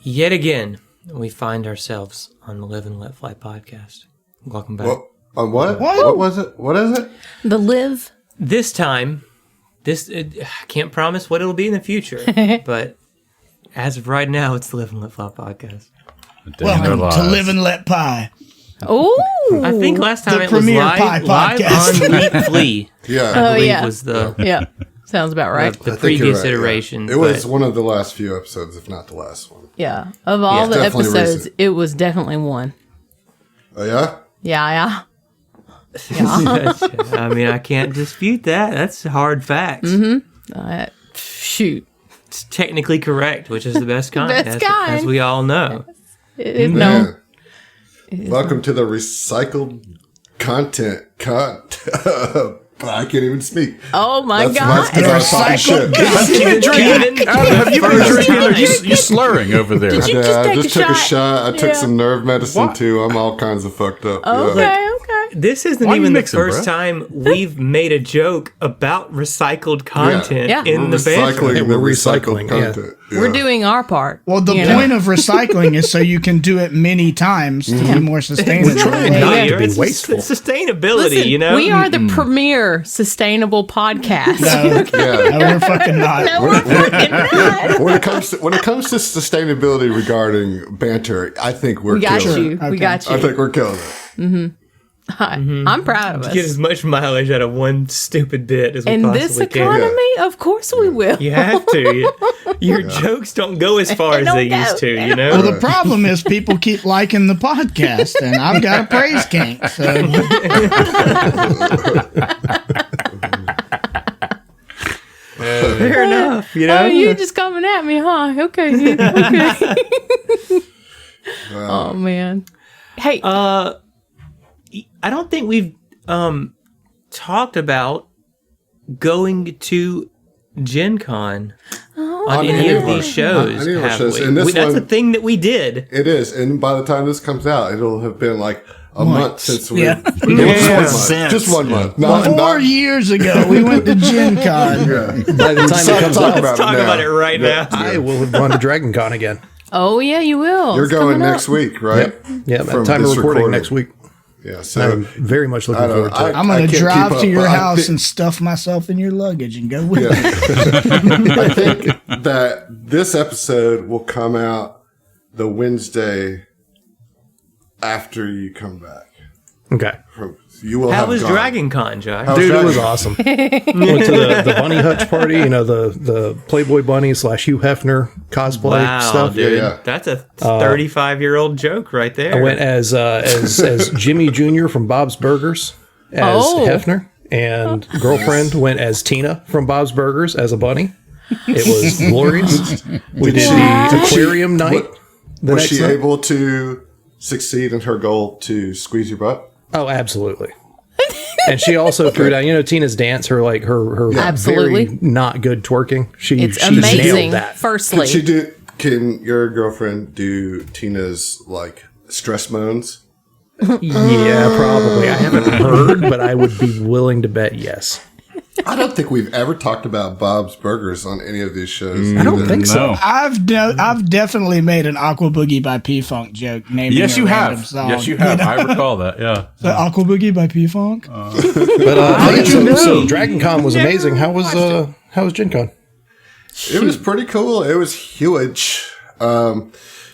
Yet again, we find ourselves on the Live and Let Fly podcast. Welcome back. On what? What was it? What is it? The Live. This time, I can't promise what it'll be in the future, but as of right now, it's the Live and Let Fly podcast. Welcome to Live and Let Pie. Oh, I think last time it was premier live pie podcast. on Leap Flea. Yeah. I believe yeah. was the yeah. Sounds about right. the I think you're previous right, yeah. iteration. It was one of the last few episodes, if not the last one. Yeah. Of all the definitely episodes, recent. it was definitely one. Oh, yeah? Yeah. I mean, I can't dispute that. That's hard facts. Shoot. It's technically correct, which is the best kind, Best kind. as we all know. No. Welcome to the recycled content. I can't even speak. Oh my That's God. that's I should. Have you been drinking? You're slurring over there. Did you Yeah, I just just took a shot. I took Yeah. some nerve medicine, What? too. I'm all kinds of fucked up. Okay. Yeah. This isn't Why are you even the mixing, first bro? time we've made a joke about recycled content Yeah. in the banter. Recycling the We're recycled recycling, yeah. content. We're doing our part. Well, the you know? point of recycling is so you can do it many times to be more sustainable. Trying Yeah. not Yeah. to be It's wasteful. Sustainability, Listen, you know? we are the premier sustainable podcast. Yeah. No, we're fucking not. No, we're fucking not. When it comes to sustainability regarding banter, I think we're We got killing you. it. We Okay. got I you. think we're killing it. I'm proud of us. Get as much mileage out of one stupid bit as we In possibly this can. economy, of course we will. You have to. Your jokes don't go as far as don't they go. used to, you Well, know? the problem is people keep liking the podcast, and I've got a praise kink. So Fair enough, you know? Oh, you just coming at me, huh? Okay. Okay. Oh, man. Hey, I don't think we've talked about going to Gen Con on any of these shows. On any of our have shows. we? And this That's one- a thing that we did. It is, and by the time this comes out, it'll have been like a month since we. Yeah. Just 1 month. Just 1 month. Not 4 years ago, we went to Gen Con. Yeah. By the time it comes Talk out, about Talk now. about it right now. I will have gone to Dragon Con again. oh, yeah, you will. You're It's going coming up. next week, right? Yeah, From time of this recording next week. Yeah, so I'm very much looking I don't- forward to it. I'm I going to can't drive keep to up, your but I house thi- and stuff myself in your luggage and go with you. I think that this episode will come out the Wednesday after you come back. Okay. You will How have was gone. Dragon Con, Josh? How- Dude, it Dragon was Con. awesome. Went to the Bunny Hutch party, you know, the Playboy Bunny / Hugh Hefner cosplay Wow, stuff. dude. Yeah. That's a 35-year-old joke right there. I went as Jimmy Jr. from Bob's Burgers as Oh. Hefner, and girlfriend went as Tina from Bob's Burgers as a bunny. It was glorious. We did the aquarium night. The Was next she night. able to succeed in her goal to squeeze your butt? Oh, absolutely. And she also threw down, you know, Tina's dance, her Absolutely. very not good twerking. She It's nailed amazing, that. firstly. Can your girlfriend do Tina's like stress moans? Yeah, probably. I haven't heard, but I would be willing to bet yes. I don't think we've ever talked about Bob's Burgers on any of these shows. I don't either. think so. I've definitely made an Aqua Boogie by P-Funk joke naming Yes, a you random have. song. Yes, you have. I recall that. Yeah. The Aqua Boogie by P-Funk? But so Dragon Con was amazing. How was Gen Con? It was pretty cool. It was huge.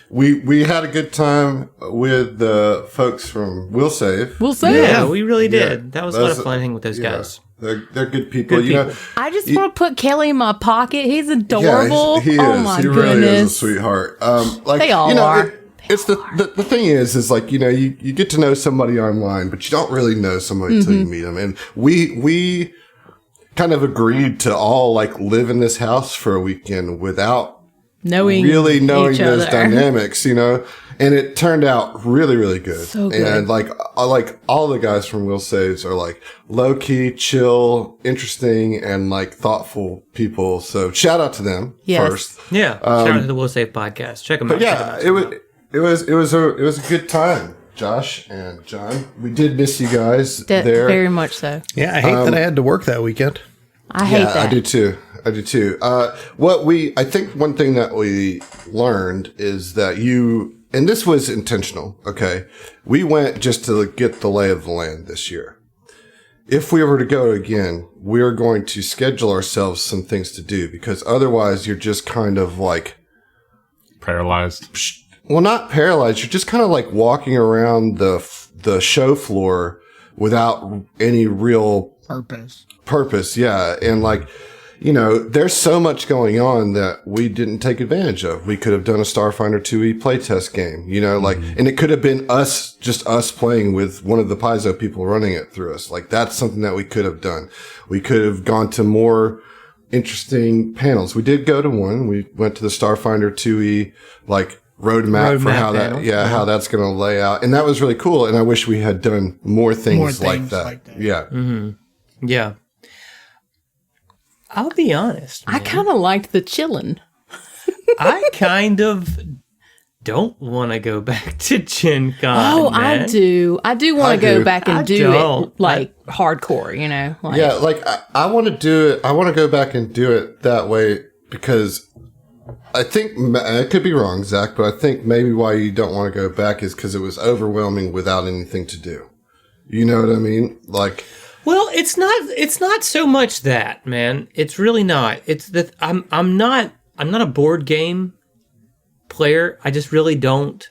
We had a good time with the folks from Will Save. We'll say Yeah, it. we really did. Yeah. That was a lot of That's- fun hanging with those Yeah, guys. they're good people. Good You know, people. I just want to put Kelly in my pocket. He's yeah, adorable. he is. Oh, my he goodness. really is a sweetheart. Like They all you know, are. It's the thing is like, you know, you get to know somebody online, but you don't really know somebody until you meet them. And we kind of agreed to all like live in this house for a weekend without really knowing each those other. dynamics, you know. And it turned out really, really good. So good. And like all the guys from Will Saves are like low key, chill, interesting, and like thoughtful people. So shout out to them Yes. first. Yeah. Shout out to the Will Save podcast. Check them out. But yeah, it was a good time, Josh and John. We did miss you guys there. Very much so. Yeah, I hate that I had to work that weekend. I hate Yeah, that. I do too. I do too. I think one thing that we learned is that and this was intentional, okay? We went just to get the lay of the land this year. If we were to go again, we're going to schedule ourselves some things to do, because otherwise you're just kind of like Paralyzed. Well, not paralyzed. You're just kind of like walking around the show floor without any real purpose. Yeah. And like, there's so much going on that we didn't take advantage of. We could have done a Starfinder 2e playtest game, and it could have been us playing with one of the Paizo people running it through us. Like, that's something that we could have done. We could have gone to more interesting panels. We did go to one. We went to the Starfinder 2e, like, roadmap for how how that's going to lay out. And that was really cool. And I wish we had done more things like that. Yeah. Mm-hmm. Yeah. I'll be honest, man. I kind of liked the chillin'. I kind of don't want to go back to Gen Con. Oh, man. I do. I do want to go back and do don't. it like hardcore, Like, yeah, like I want to do it. I want to go back and do it that way because I think, I could be wrong, Zach, but I think maybe why you don't want to go back is because it was overwhelming without anything to do. You know what I mean? Like, well, it's not so much that, man. It's really not. It's that I'm not a board game player. I just really don't.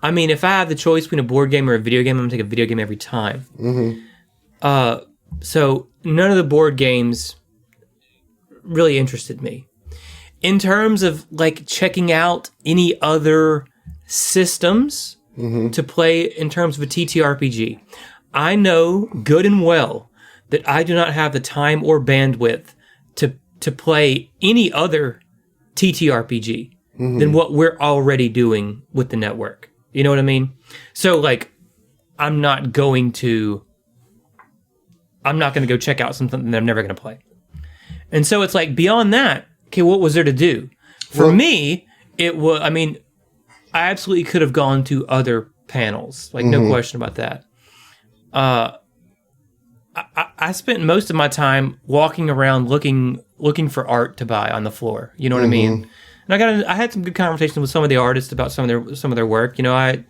I mean, if I have the choice between a board game or a video game, I'm going to take a video game every time. Mm-hmm. So none of the board games really interested me. In terms of like checking out any other systems to play in terms of a TTRPG, I know good and well that I do not have the time or bandwidth to play any other TTRPG than what we're already doing with the network. You know what I mean? So like, I'm not going to go check out something that I'm never going to play. And so it's like, beyond that, okay, what was there to do? For me, it was, I mean, I absolutely could have gone to other panels. Like, no question about that. I spent most of my time walking around looking for art to buy on the floor. You know what I mean? And I had some good conversations with some of the artists about some of their work. I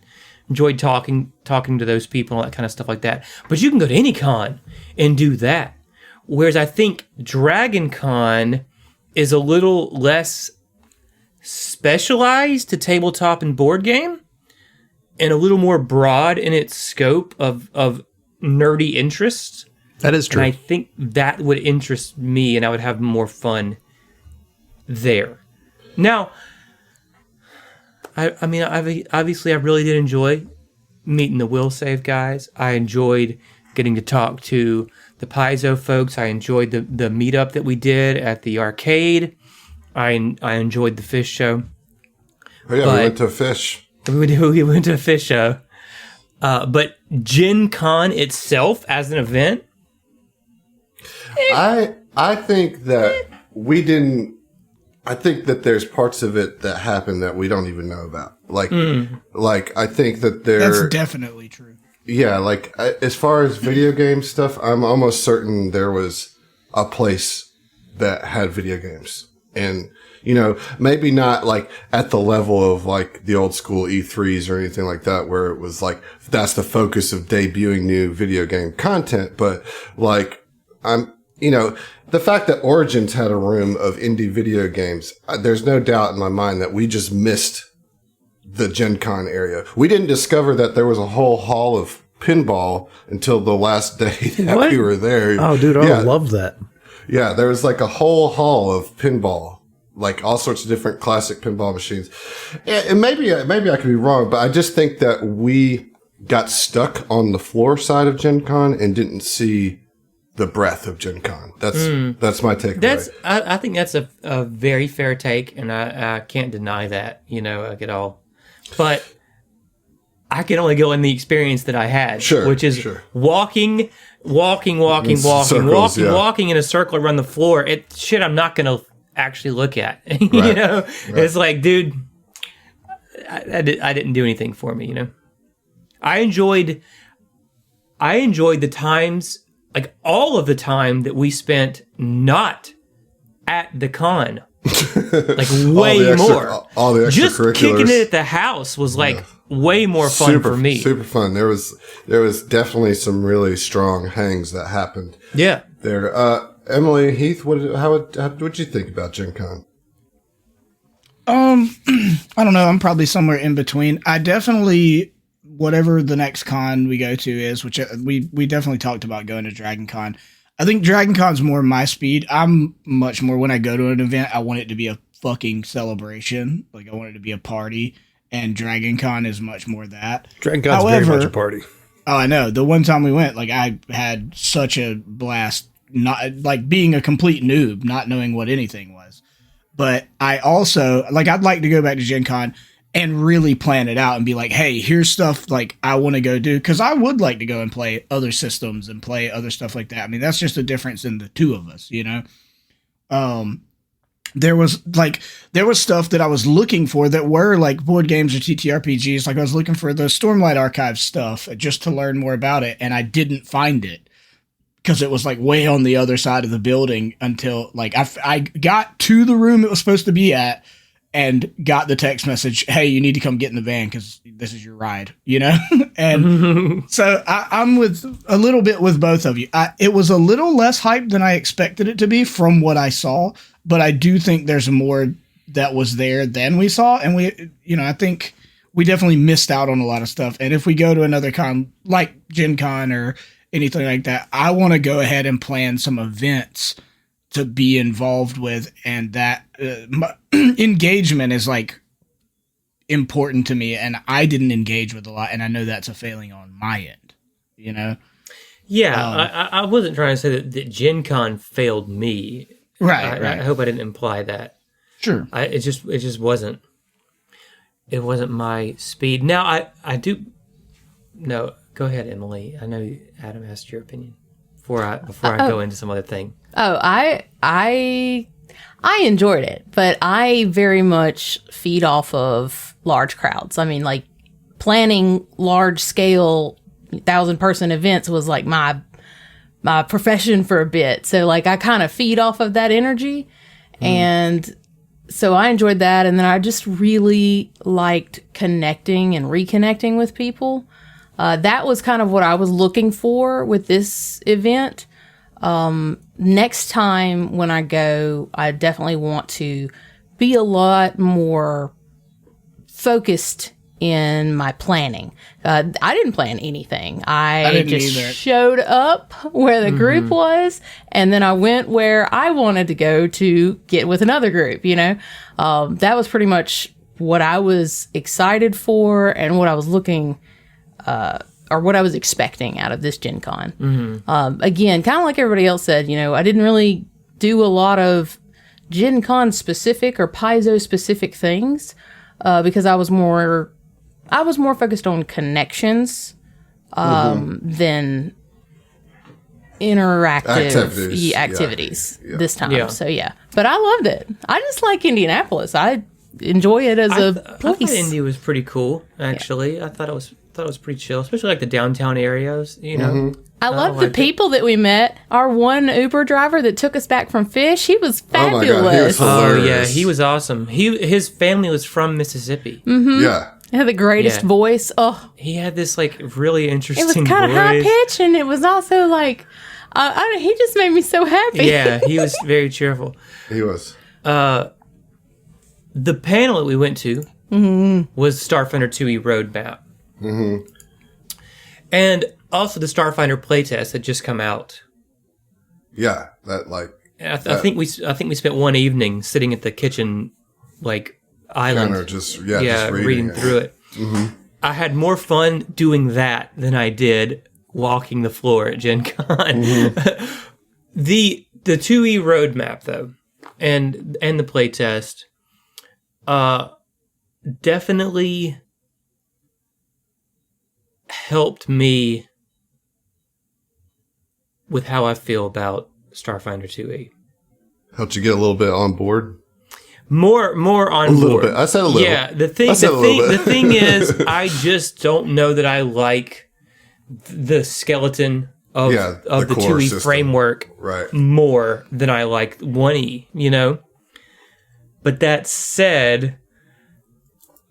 enjoyed talking to those people and all that kind of stuff like that. But you can go to any con and do that. Whereas I think Dragon Con is a little less specialized to tabletop and board game, and a little more broad in its scope of nerdy interests. That is true. And I think that would interest me, and I would have more fun there. Now, I mean, obviously, I really did enjoy meeting the Will Save guys. I enjoyed getting to talk to the Paizo folks. I enjoyed the meetup that we did at the arcade. I enjoyed the fish show. Oh yeah, we went to a fish. We went to a fish show. But Gen Con itself as an event, I think that we didn't. I think that there's parts of it that happened that we don't even know about. Like I think that That's definitely true. Yeah, like as far as video game stuff, I'm almost certain there was a place that had video games. And, maybe not like at the level of like the old school E3s or anything like that, where it was like, that's the focus of debuting new video game content. But like, the fact that Origins had a room of indie video games, there's no doubt in my mind that we just missed the Gen Con area. We didn't discover that there was a whole hall of pinball until the last day that we were there. Oh, dude, I love that. Yeah, there was like a whole hall of pinball, like all sorts of different classic pinball machines. And maybe I could be wrong, but I just think that we got stuck on the floor side of Gen Con and didn't see the breadth of Gen Con. That's my takeaway. I think that's a very fair take, and I can't deny that, like at all. But I can only go in the experience that I had, which is walking in a circle around the floor. I'm not going to actually look at. Right. It's like, dude, I didn't do anything for me. I enjoyed the times, like all of the time that we spent not at the con. Like way more. All the Just extracurriculars. kicking it at the house was like way more fun for me. Super fun. There was definitely some really strong hangs that happened. Yeah. There. Emily, Heath, what'd you think about Gen Con? I don't know. I'm probably somewhere in between. I definitely, whatever the next con we go to is, which we definitely talked about going to Dragon Con. I think Dragon Con's more my speed. I'm much more, when I go to an event, I want it to be a fucking celebration. Like, I want it to be a party. And Dragon Con is much more that. Dragon Con's very much a party. Oh, I know. The one time we went, like, I had such a blast, not like being a complete noob, not knowing what anything was. But I also, like, I'd like to go back to Gen Con and really plan it out and be like, hey, here's stuff like I want to go do. Because I would like to go and play other systems and play other stuff like that. I mean, that's just a difference in the two of us, you know? There was stuff that I was looking for that were like board games or TTRPGs. Like I was looking for the Stormlight Archive stuff just to learn more about it. And I didn't find it because it was like way on the other side of the building until like I got to the room it was supposed to be at and got the text message, hey, you need to come get in the van because this is your ride, you know? And so I'm with a little bit with both of you. It was a little less hype than I expected it to be from what I saw, but I do think there's more that was there than we saw. And I think we definitely missed out on a lot of stuff. And if we go to another con like Gen Con or anything like that, I want to go ahead and plan some events to be involved with, and that engagement is like important to me, and I didn't engage with a lot, and I know that's a failing on my end, you know? Yeah, I wasn't trying to say that Gen Con failed me. Right. I hope I didn't imply that. Sure. It just wasn't. It wasn't my speed. Now I do. No, go ahead, Emily. I know Adam asked your opinion before I go into some other thing. Oh, I enjoyed it, but I very much feed off of large crowds. I mean, like planning large scale 1,000-person events was like my profession for a bit. So like I kind of feed off of that energy. And so I enjoyed that. And then I just really liked connecting and reconnecting with people. That was kind of what I was looking for with this event. Next time when I go, I definitely want to be a lot more focused in my planning. I didn't plan anything. I just showed up where the group was, and then I went where I wanted to go to get with another group, you know? That was pretty much what I was excited for and what I was looking or what I was expecting out of this Gen Con. Again, kind of like everybody else said, you know, I didn't really do a lot of Gen Con specific or Paizo specific things because I was more focused on connections than interactive activities this time. Yeah. So yeah, but I loved it. I just like Indianapolis. I enjoy it as a place. I thought Indy was pretty cool, actually. Yeah. I thought it was pretty chill, especially like the downtown areas, you know. I love the people that we met. Our one Uber driver that took us back from Fish, he was fabulous. Oh yeah, he was awesome. His family was from Mississippi. Yeah. He had the greatest voice. Oh, he had this like really interesting voice. It was kind of high pitched, and it was also like, he just made me so happy. Yeah, he was very cheerful. He was. The panel that we went to was Starfinder 2E Roadmap. And also the Starfinder playtest had just come out. Yeah, that like. I think we spent one evening sitting at the kitchen, like island, just reading through it. I had more fun doing that than I did walking the floor at Gen Con. The 2E roadmap though, and the playtest, definitely helped me with how I feel about Starfinder 2E. Helped you get a little bit on board? More on board. A little bit. I said a little. Yeah, the thing is, I just don't know that I like the skeleton of the core 2E system. framework Right. more than I like 1E, you know? But that said,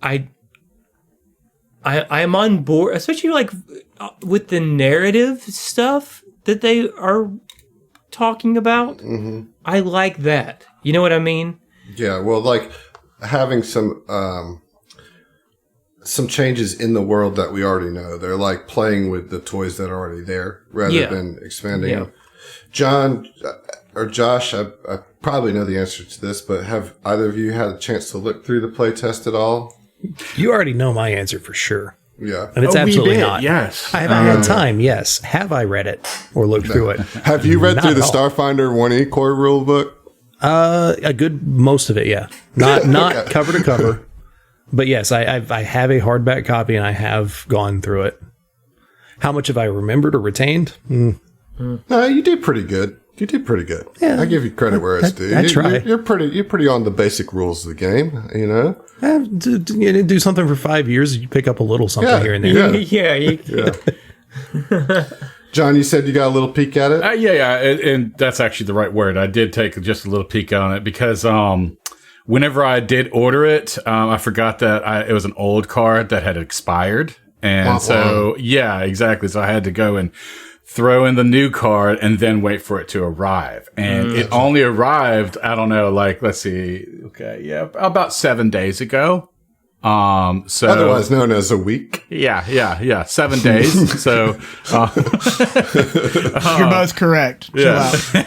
I am on board, especially like with the narrative stuff that they are talking about. Mm-hmm. I like that. You know what I mean? Yeah, well, like having some changes in the world that we already know. They're like playing with the toys that are already there rather than expanding them. John or Josh, I probably know the answer to this, but have either of you had a chance to look through the playtest at all? You already know my answer for sure. Yeah. And it's absolutely not. Yes. I haven't had time, yes. Have I read it or looked through it? Have you read Not through the at all. Starfinder 1E core rule book? A good most of it, yeah. Not cover to cover. But yes, I have a hardback copy and I have gone through it. How much have I remembered or retained? No, you did pretty good. You did pretty good. Yeah. I give you credit where it's due. I try. You're pretty on the basic rules of the game, you know? Do something for 5 years, you pick up a little something here and there. Yeah. John, you said you got a little peek at it? And that's actually the right word. I did take just a little peek on it because whenever I did order it, I forgot that it was an old card that had expired. And yeah, exactly. So I had to go and throw in the new card and then wait for it to arrive. And it only arrived, I don't know, like, let's see. Okay. Yeah. About 7 days ago. So Otherwise known as a week. Yeah. 7 days. So, You're both correct. Yeah. Chill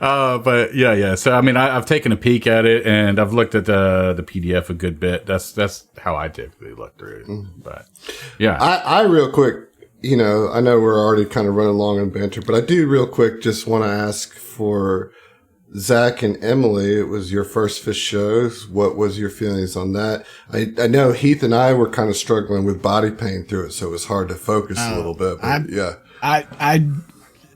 out. But yeah. So, I mean, I've taken a peek at it and I've looked at the PDF a good bit. That's how I typically look through it. But yeah. I real quick, you know, I know we're already kind of running long on banter, but I do real quick just want to ask for Zach and Emily. It was your first Fish shows. What was your feelings on that? I know Heath and I were kind of struggling with body pain through it, so it was hard to focus a little bit. But I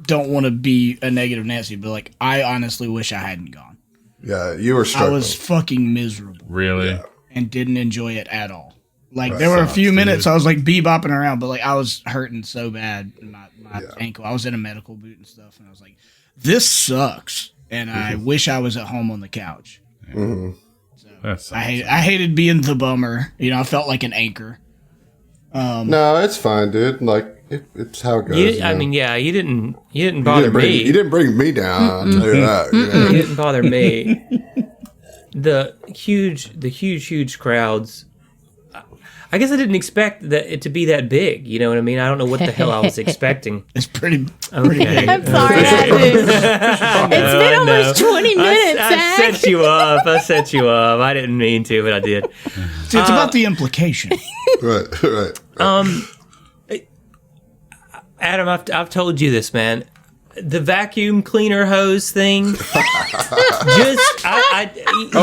don't want to be a negative Nancy, but like I honestly wish I hadn't gone. Yeah, you were I struggling. was fucking miserable. Really? And didn't enjoy it at all. Like there were a few minutes I was like bebopping around, but like I was hurting so bad in my ankle. I was in a medical boot and stuff, and I was like, "This sucks." And I wish I was at home on the couch. Mm-hmm. So I hated being the bummer. You know, I felt like an anchor. No, it's fine, dude. Like it's how it goes. You didn't bother me. You didn't bring me down. I'll tell you that. You know? You didn't bother me. The huge crowds. I guess I didn't expect it to be that big. You know what I mean? I don't know what the hell I was expecting. It's pretty Okay. I'm sorry, It's been almost 20 minutes, I Zach. set you up. I didn't mean to, but I did. See, it's about the implication. Right. Adam, I've told you this, man. The vacuum cleaner hose thing. Did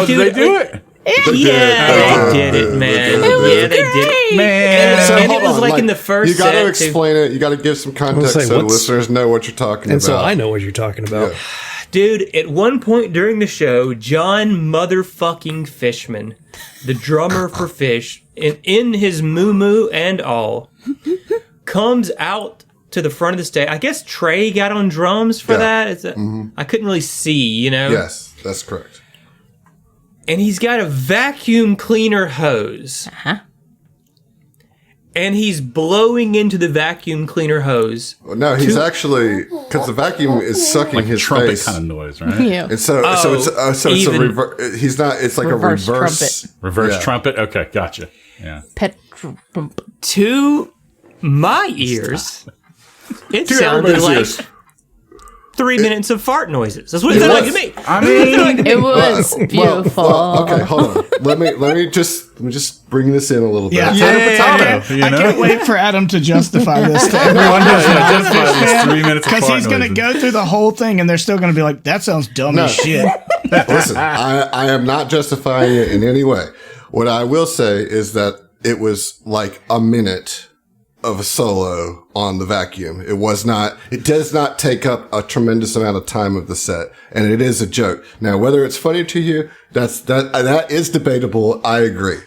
they do it? Yeah, they did it, man. They did it, man. So And it hold was on, like in the first you got to set, explain it. You got to give some context say, so the what's- listeners know what you're talking And about. so I know what you're talking about. Dude, at one point during the show, John motherfucking Fishman, the drummer for Fish, in his moo and all, comes out to the front of the stage. I guess Trey got on drums for that. I couldn't really see, you know? Yes, that's correct. And he's got a vacuum cleaner hose. And he's blowing into the vacuum cleaner hose. Well, no, he's actually, because the vacuum is sucking Like his trumpet face. kind of noise, right? Yeah. And so it's a even- reverse. He's not. It's like Reverse a reverse trumpet. Reverse Yeah. trumpet. Okay, gotcha. Yeah. To my ears, it To sounded everybody's like ears. 3 minutes of fart noises. That's what it sounded like to me. I mean, It was beautiful. Well, okay, hold on. Let me just bring this in a little bit. Yeah, potato, you I know? can't wait for Adam to justify this to everyone who's yeah, not a justify Fish this fan, 3 minutes of because fart he's going to noises. go through the whole thing and they're still going to be like, "That sounds dumb as shit." Listen, I am not justifying it in any way. What I will say is that it was like a minute of a solo on the vacuum. It does not take up a tremendous amount of time of the set. And it is a joke. Now, whether it's funny to you, that is debatable. I agree.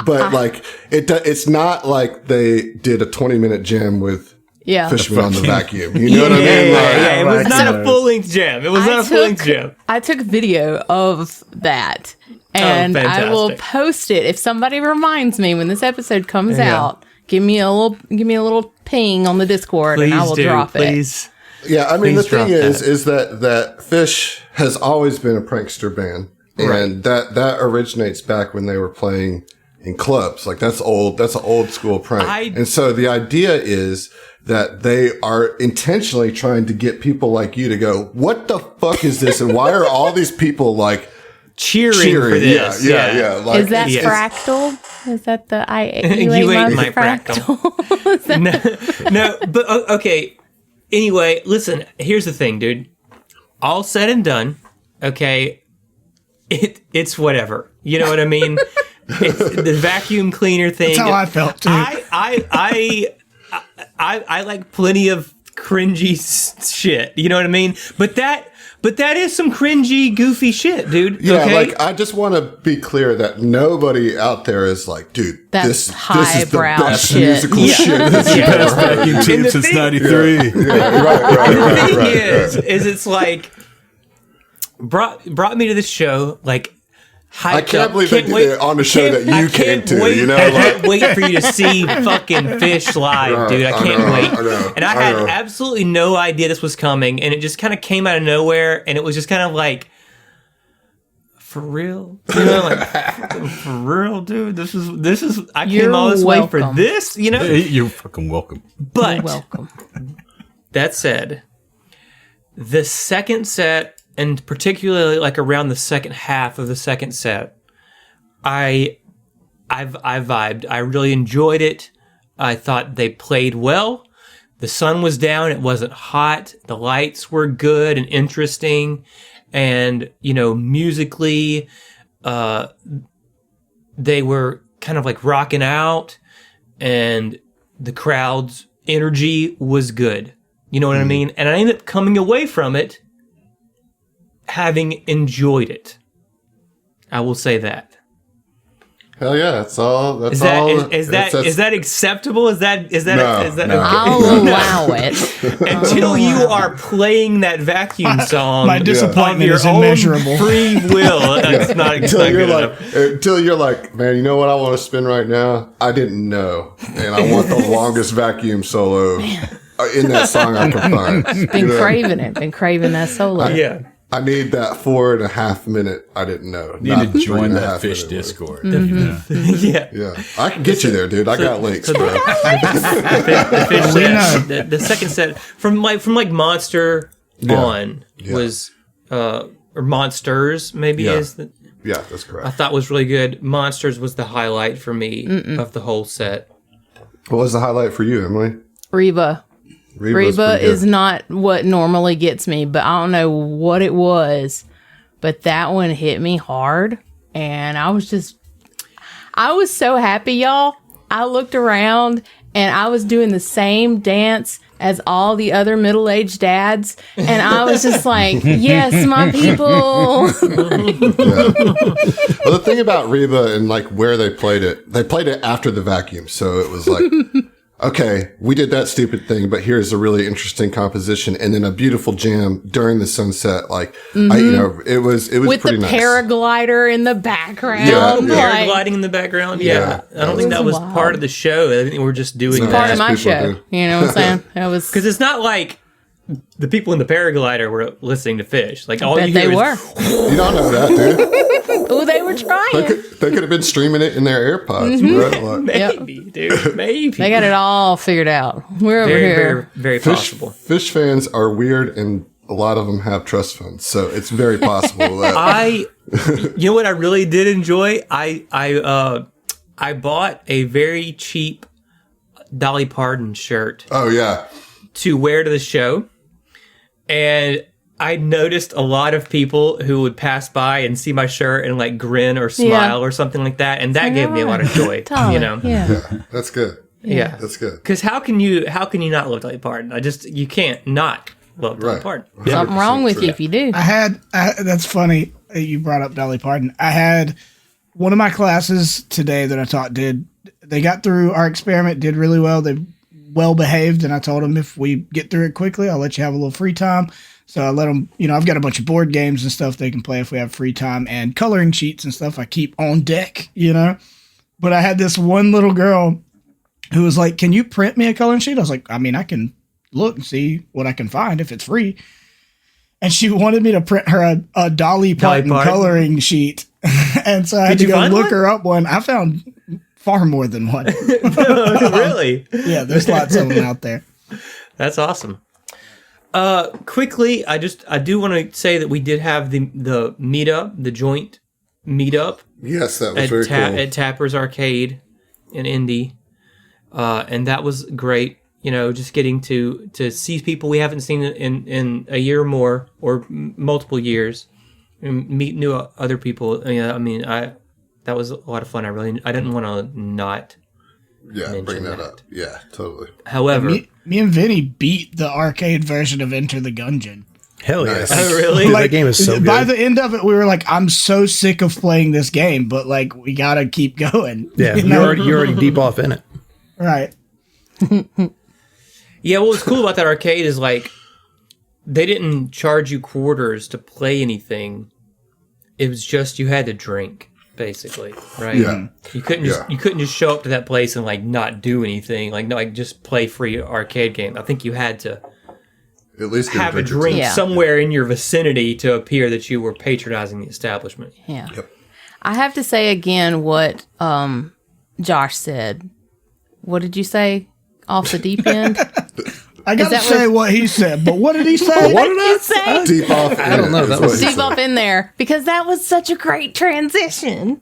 but like it's not like they did a 20-minute jam with Fishman on the vacuum. You know what I mean? It was not a full-length jam. It was not a full-length jam. I took video of that, and I will post it if somebody reminds me when this episode comes out. Give me a little ping on the Discord, and I will drop it. Yeah, I mean, the thing is that Fish has always been a prankster band, and that originates back when they were playing in clubs. Like that's an old school prank. And so the idea is that they are intentionally trying to get people like you to go, what the fuck is this? And why are all these people like cheering for this? Yeah. Like, is that fractal? Is that the you ate my fractal? No, but okay. Anyway, listen, here's the thing, dude. All said and done, okay, it's whatever. You know what I mean? It's the vacuum cleaner thing. That's how I felt, too. I like plenty of cringy shit. You know what I mean? But that is some cringy, goofy shit, dude. Yeah, okay? like I just want to be clear that nobody out there is like, dude, this is the best musical shit that's ever heard. Team since '93. Right. The thing is it's like brought me to this show like. I can't believe they did it on the show that you came to. You know, I can't wait for you to see fucking Fish live, dude. I can't wait. And I had absolutely no idea this was coming, and it just kind of came out of nowhere, and it was just kind of like, for real, you know, like for real, dude. This is. I came all this way for this, you know. You're fucking welcome. But you're welcome. That said, the second set. And particularly like around the second half of the second set, I vibed. I really enjoyed it. I thought they played well. The sun was down. It wasn't hot. The lights were good and interesting. And, you know, musically, they were kind of like rocking out. And the crowd's energy was good. You know what I mean? And I ended up coming away from it having enjoyed it. I will say that. Hell yeah, that's all. Is that acceptable? Is that no. I'll allow it until you are playing that vacuum song. My disappointment is immeasurable. Free will. It's not until you're like, man, you know what I want to spin right now? I didn't know, and I want the longest vacuum solo in that song I can find. Been craving that solo. Yeah. I need that 4.5 minute. I didn't know. You need to join that Fish Discord. Yeah. I can get you there, dude. I got links, bro. The Fish set, the second set from Monster on was or Monsters maybe is the. Yeah, that's correct. I thought was really good. Monsters was the highlight for me of the whole set. What was the highlight for you, Emily? Reba is not what normally gets me, but I don't know what it was, but that one hit me hard, and I was so happy, y'all. I looked around, and I was doing the same dance as all the other middle-aged dads, and I was just like, yes, my people. Well, the thing about Reba and like where they played it after the vacuum, so it was like, okay, we did that stupid thing, but here's a really interesting composition, and then a beautiful jam during the sunset. Like, it was with pretty the nice. paraglider in the background. Paragliding in the background. Yeah. I don't think that was part of the show. I think we're just doing that. Part of my show. You know what I'm saying? That was because it's not like the people in the paraglider were listening to Fish. Like all you they hear were. You don't know that, dude. Oh, they were trying. They could have been streaming it in their AirPods, bro. Like, maybe, dude. Maybe they got it all figured out. We're over here. Very possible. Fish fans are weird, and a lot of them have trust funds, so it's very possible that you know what I really did enjoy? I bought a very cheap Dolly Parton shirt. Oh yeah. To wear to the show, and I noticed a lot of people who would pass by and see my shirt and like grin or smile or something like that, and that gave me a lot of joy. You know, yeah, that's good. Yeah, that's good. Because how can you not love Dolly Parton? You can't not love Dolly Parton. Something wrong with you if you do. That's funny. You brought up Dolly Parton. I had one of my classes today that I taught they got through our experiment, did really well. They well behaved, and I told them if we get through it quickly, I'll let you have a little free time. So I let them, I've got a bunch of board games and stuff they can play if we have free time, and coloring sheets and stuff I keep on deck, But I had this one little girl who was like, "Can you print me a coloring sheet?" I was like, I can look and see what I can find if it's free. And she wanted me to print her a Dolly Parton coloring sheet. And so I had to go look her up one. I found far more than one. Really? Yeah, there's lots of them out there. That's awesome. Quickly, I do want to say that we did have the meetup, the joint meetup. Yes, that was very cool. At Tapper's Arcade in Indy. And that was great. Just getting to see people we haven't seen in a year or more, or multiple years, and meet new other people. That was a lot of fun. I didn't want to not. Yeah, bring that up. Yeah, totally. However, me and Vinny beat the arcade version of Enter the Gungeon. Hell yes. Oh, really? That game is so good. By the end of it, we were like, I'm so sick of playing this game, but like, we gotta keep going. Yeah, you're already deep off in it. Right. Yeah, what was cool about that arcade is like they didn't charge you quarters to play anything. It was just you had to drink, basically, right? Yeah. You couldn't just show up to that place and like not do anything, like just play free arcade game. I think you had to at least have a drink somewhere in your vicinity to appear that you were patronizing the establishment. Yeah. Yep. I have to say again what Josh said. What did you say? Off the deep end? I gotta say what he said, but what did he say? What did you say? Deep off. I don't know. That was Deep up in there, because that was such a great transition.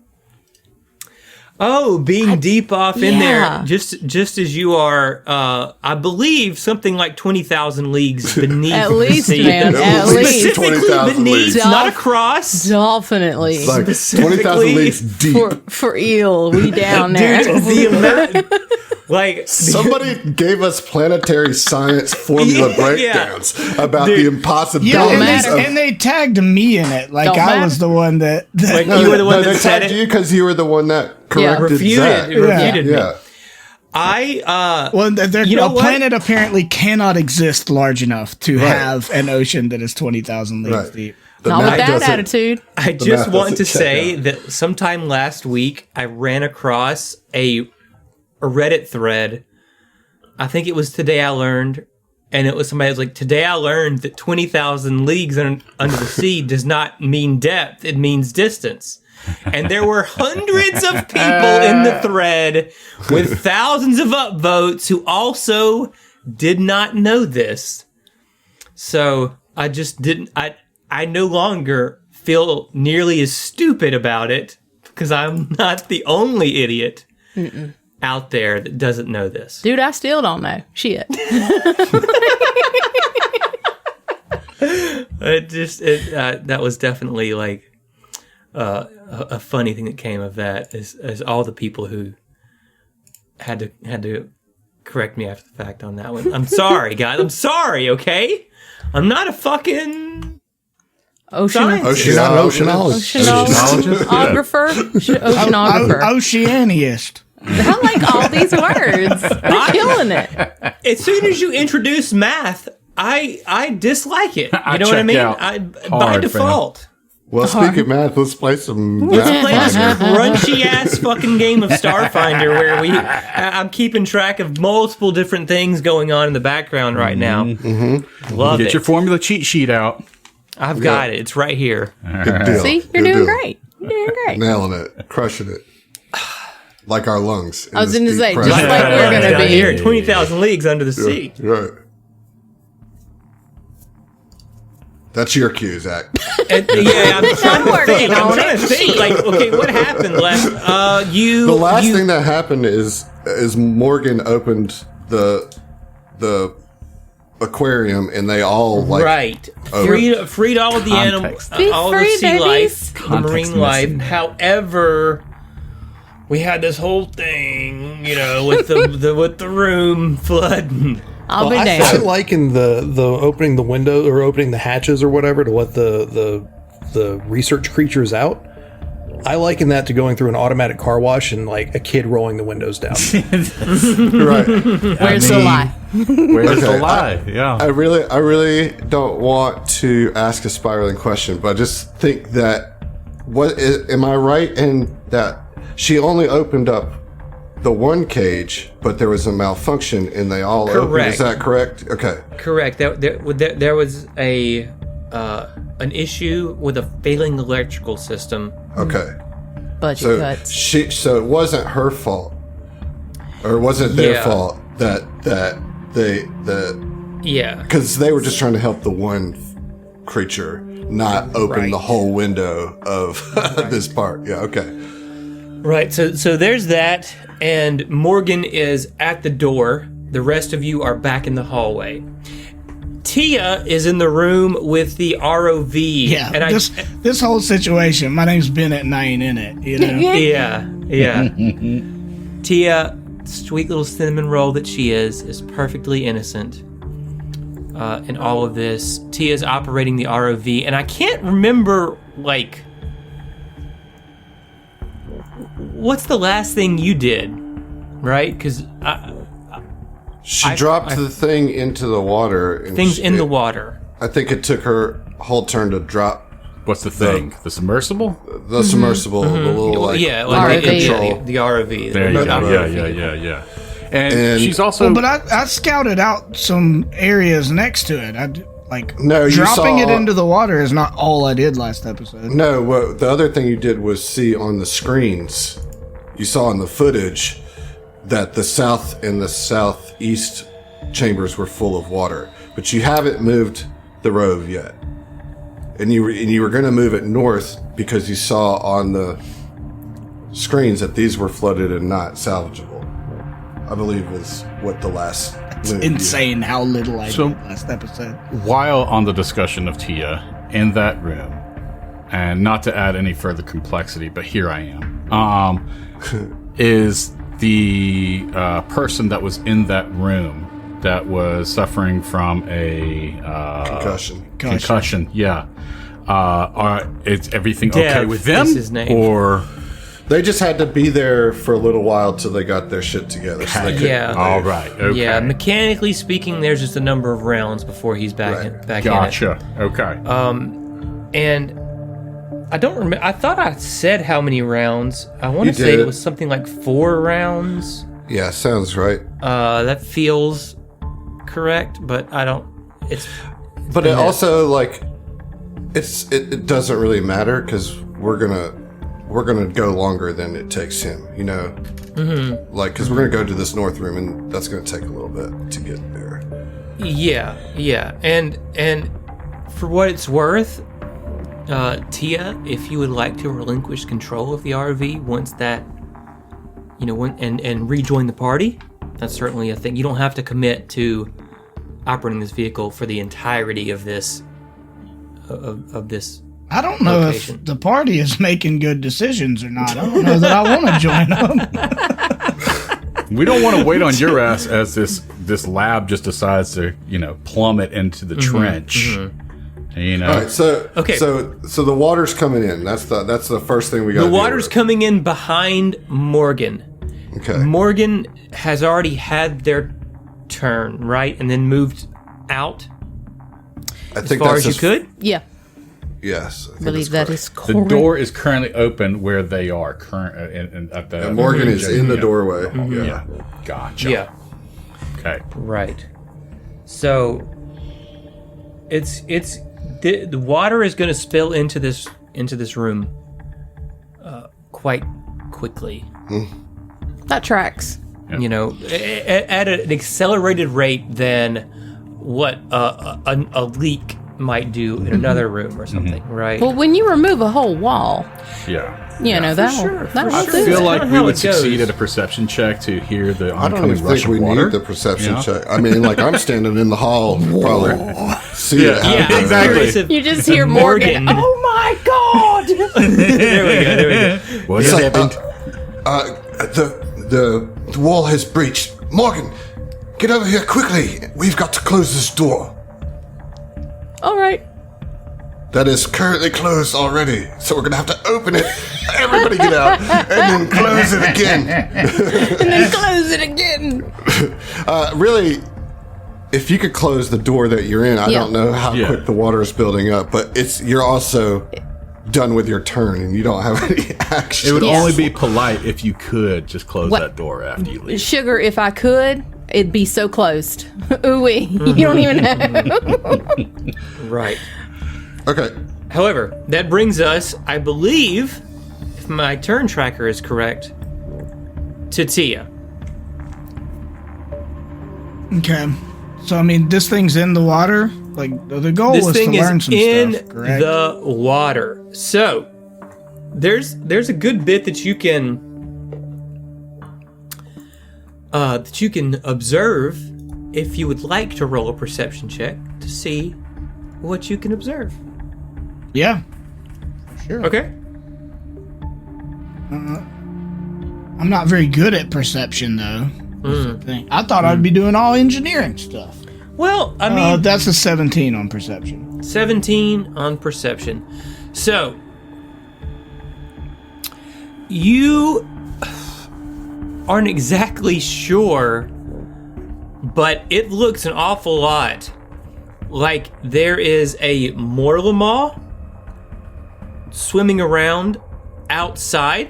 Oh, being deep off in there, Yeah. just as you are, I believe something like 20,000 leagues beneath At the least, sea. man, at least. Specifically 20,000 beneath, leagues. not across. Definitely. It's like 20,000 leagues deep. For eel, we down there. Dude, the amount, like Somebody gave us planetary science formula breakdowns about the impossibilities of... and they tagged me in it. Like, Don't I matter. was the one that you were the one they that said tagged it. you because you were the one that corrected Zach. Refuted me. Yeah. Well, You know a what? planet apparently cannot exist large enough to have an ocean that is 20,000 leagues Right. deep. The Not math with that doesn't- attitude. I just math want to doesn't check say out. that sometime last week I ran across a Reddit thread. I think it was Today I Learned, and it was somebody who was like, "Today I learned that 20,000 leagues under the sea does not mean depth; it means distance." And there were hundreds of people in the thread with thousands of upvotes who also did not know this. So I just didn't. I no longer feel nearly as stupid about it because I'm not the only idiot out there that doesn't know this. Dude, I still don't know. Shit. That was definitely like a funny thing that came of that is all the people who had to correct me after the fact on that one. I'm sorry, guys. I'm sorry. Okay, I'm not a fucking Oceanographer. You're not an oceanologist. Oceanographer. Oceaniest. I like all these words. They're killing it. As soon as you introduce math, I dislike it. You know what I checked mean? out By hard, default. Well, speaking of math, let's play some Let's math. play this crunchy ass fucking game of Starfinder where I'm keeping track of multiple different things going on in the background right now. Love Get it. your formula cheat sheet out. I've got it. It's right here. Good deal. See, you're Good doing deal. great. You're doing great. Nailing it. Crushing it. Like our lungs. I was in going to this say, deep just pressure. like we're going to Down be. here, 20,000 leagues under the sea. Right. That's your cue, Zach. Yeah, I'm trying to working think. I'm on trying to think. Like, okay, what happened last? The last thing that happened is Morgan opened the aquarium and they all like right freed all of the animals, Be all free, the sea babies. life, the Context marine life. missing. However, we had this whole thing, with the room flooding. I'll be I damned. like in the opening the window or opening the hatches or whatever to let the research creatures out. I liken that to going through an automatic car wash and like a kid rolling the windows down. Right. Where's the lie? Where's the lie? Yeah. I really don't want to ask a spiraling question, but I just think that am I right in that she only opened up the one cage, but there was a malfunction and they all opened? Is that correct? Okay. Correct. There was an issue with a failing electrical system. Okay. Budget cuts. So it wasn't her fault, or was it their fault that because they were just trying to help the one creature, not open the whole window of this part. Yeah. Okay. Right. So there's that, and Morgan is at the door. The rest of you are back in the hallway. Tia is in the room with the ROV. Yeah, and this whole situation. My name's Bennett, and I ain't in it. You know. Yeah. Tia, sweet little cinnamon roll that she is perfectly innocent in all of this. Tia's operating the ROV, and I can't remember like what's the last thing you did, right? Because she dropped the thing into the water. And in the water. I think it took her whole turn to drop. What's the thing? The submersible? The submersible, the little like ROV. The ROV. There you go. Yeah. And she's also. Well, but I scouted out some areas next to it. Dropping saw, it into the water is not all I did last episode. No, the other thing you did was see on the screens. You saw in the footage that the south and the southeast chambers were full of water, but you haven't moved the rove yet, and you were going to move it north because you saw on the screens that these were flooded and not salvageable. I believe is what the last. It's insane how little I did last episode. While on the discussion of Tia in that room, and not to add any further complexity, but here I am, is the person that was in that room that was suffering from a concussion. Yeah. Is everything okay with them? Is his name. Or they just had to be there for a little while till they got their shit together. So they couldn't leave. All right. Okay. Yeah. Mechanically speaking, there's just a number of rounds before he's back in it. Gotcha. Okay. And I don't remember. I thought I said how many rounds. I want to say it was something like 4 rounds. Yeah, sounds right. That feels correct, but I don't. But it also like it doesn't really matter because we're gonna go longer than it takes him. You know, like because we're gonna go to this north room and that's gonna take a little bit to get there. Yeah, and for what it's worth. Tia, if you would like to relinquish control of the RV once that, and rejoin the party, that's certainly a thing. You don't have to commit to operating this vehicle for the entirety of this. Of this. I don't know if the party is making good decisions or not. I don't know that I want to join them. We don't want to wait on your ass as this lab just decides to plummet into the trench. All right, so the water's coming in. That's the first thing we got. The water's coming in behind Morgan. Okay. Morgan has already had their turn, right, and then moved out. I think as far as you could. Yeah. Yes, I believe that is correct. The door is currently open where they are at the. And Morgan is in the doorway. Yeah. Gotcha. Yeah. Okay. Right. So the water is going to spill into this room quite quickly. That tracks. At an accelerated rate than what a leak might do in another room or something, right? Well, when you remove a whole wall, that'll I feel like we would succeed at a perception check to hear the oncoming rush of water. I don't even think we need the perception check. I mean, like I'm standing in the hall, probably see it. Yeah, exactly. You just hear Morgan. Oh my God! There we go. What has happened? The wall has breached. Morgan, get over here quickly. We've got to close this door. All right. that is currently closed already. So we're going to have to open it. Everybody get out. And then close it again. And then close it again. Really, if you could close the door that you're in, I don't know how quick the water is building up, but you're also done with your turn and you don't have any action. It would only be polite if you could just close that door after you leave. Sugar, if I could, it'd be so closed. Ooh-wee. You don't even know. Right. Okay. However, that brings us, I believe, if my turn tracker is correct, to Tia. Okay. So, I mean, this thing's in the water. Like, the goal This was thing to learn is some in stuff, correct? the water. So, there's a good bit that you can observe if you would like to roll a perception check to see what you can observe. Yeah. Sure. Okay. I'm not very good at perception, though. That's the thing. I thought I'd be doing all engineering stuff. Well, I mean, That's a 17 on perception. 17 on perception. So, you aren't exactly sure, but it looks an awful lot like there is a Morlamaw swimming around outside.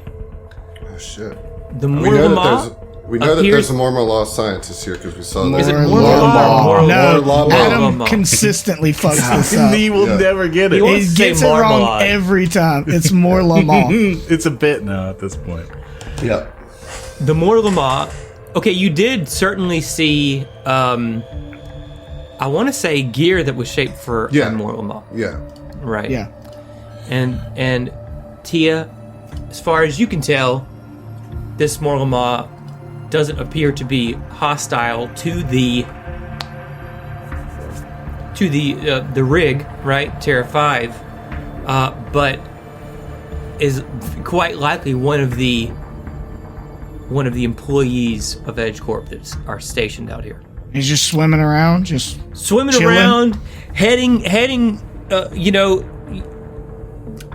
Oh, shit. The We know that appears- there's a Mormon scientist here because we saw that. Is it Morlamaw. Morlamaw? No, Morlamaw. Adam Morlamaw. consistently fucks this up. He will never get it. He wants He to say gets it wrong Marmalade. every time. It's Morlamaw. It's a bit now at this point. Yeah. The Morlamaw. Okay, you did certainly see, I want to say gear that was shaped for a Morlamaw. Yeah. Right. Yeah. And Tia, as far as you can tell, this Morlamaw doesn't appear to be hostile to the rig, right? Terra 5, but is quite likely one of the employees of Edge Corp that are stationed out here. He's just swimming around, just Swimming chilling. around, heading.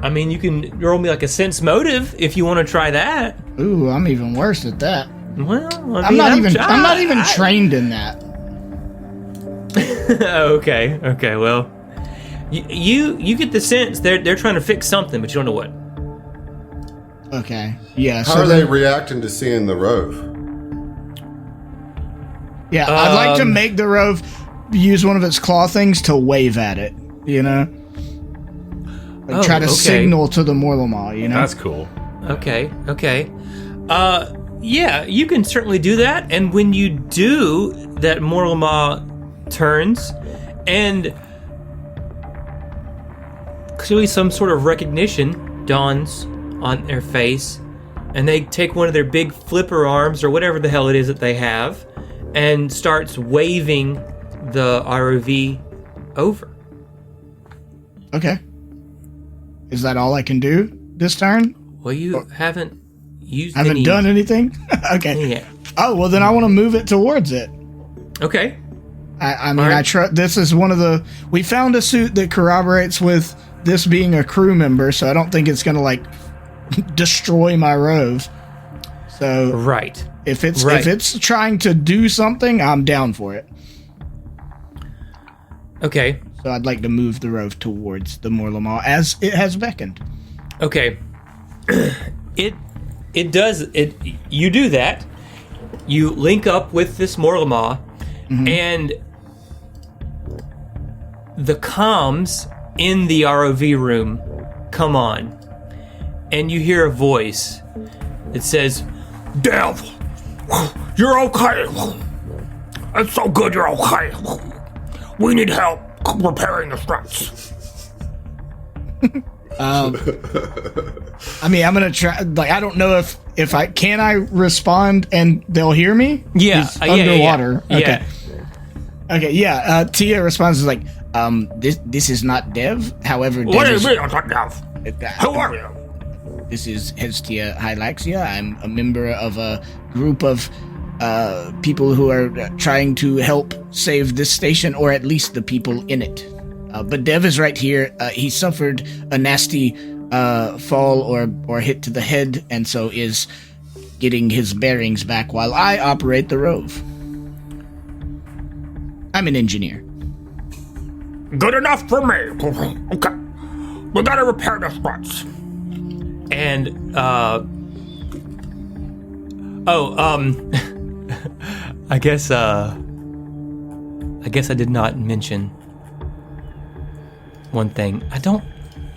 I mean, you can roll me like a sense motive if you want to try that. Ooh, I'm even worse at that. Well, I'm not even trained in that. Okay. Well, you get the sense they're trying to fix something, but you don't know what. Okay. Yeah. How are they reacting to seeing the rove? Yeah, I'd like to make the rove use one of its claw things to wave at it. You know, like try to signal to the Morlamaw. You know, That's cool. Okay. Yeah, you can certainly do that. And when you do, that Morlamaw turns, and clearly some sort of recognition dawns on their face, and they take one of their big flipper arms, or whatever the hell it is that they have, and starts waving the ROV over. Okay. Is that all I can do this turn? Well, you haven't used Haven't any... done anything? Okay. Yeah. Oh, well, then I want to move it towards it. Okay. I mean, Alright. this is one of the... We found a suit that corroborates with this being a crew member, so I don't think it's going to, like, destroy my rove. So, Right. if it's trying to do something, I'm down for it. Okay. So I'd like to move the rove towards the Morlamaw as it has beckoned. Okay. It does it. You do that. You link up with this Morlamaw, and the comms in the ROV room come on, and you hear a voice that says, "Dev, you're okay. It's so good you're okay. We need help repairing the struts." I mean, I'm gonna try. Like, I don't know if I can respond and they'll hear me. Yeah, He's underwater. yeah. Okay. Okay. Yeah. Tia responds is like, this is not Dev. However, Dev What do you is, mean I'm not Dev? Who are you? This is Hestia Hylaxia. I'm a member of a group of people who are trying to help save this station, or at least the people in it. But Dev is right here. He suffered a nasty fall or hit to the head, and so is getting his bearings back while I operate the rove. I'm an engineer. Good enough for me. Okay. We gotta repair the struts. And, I guess I did not mention one thing.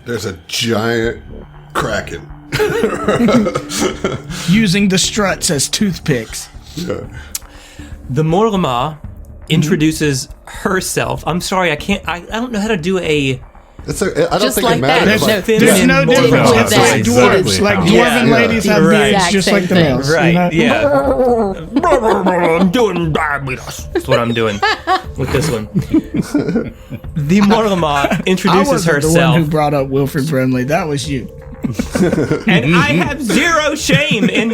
There's a giant kraken. Using the struts as toothpicks. Yeah. The Morlama introduces herself. I'm sorry, I don't know how to do a... I don't Just think like it matters. that. There's no Feminine difference. Morlama. It's like dwarves. Exactly. Like Yeah. dwarven ladies have Right. beards just like the Same males. Right, you know? yeah. I'm doing diabetes. That's what I'm doing with this one. The Morlama I introduces wasn't the one herself, who brought up Wilfred Brimley. That was you. and I have zero shame in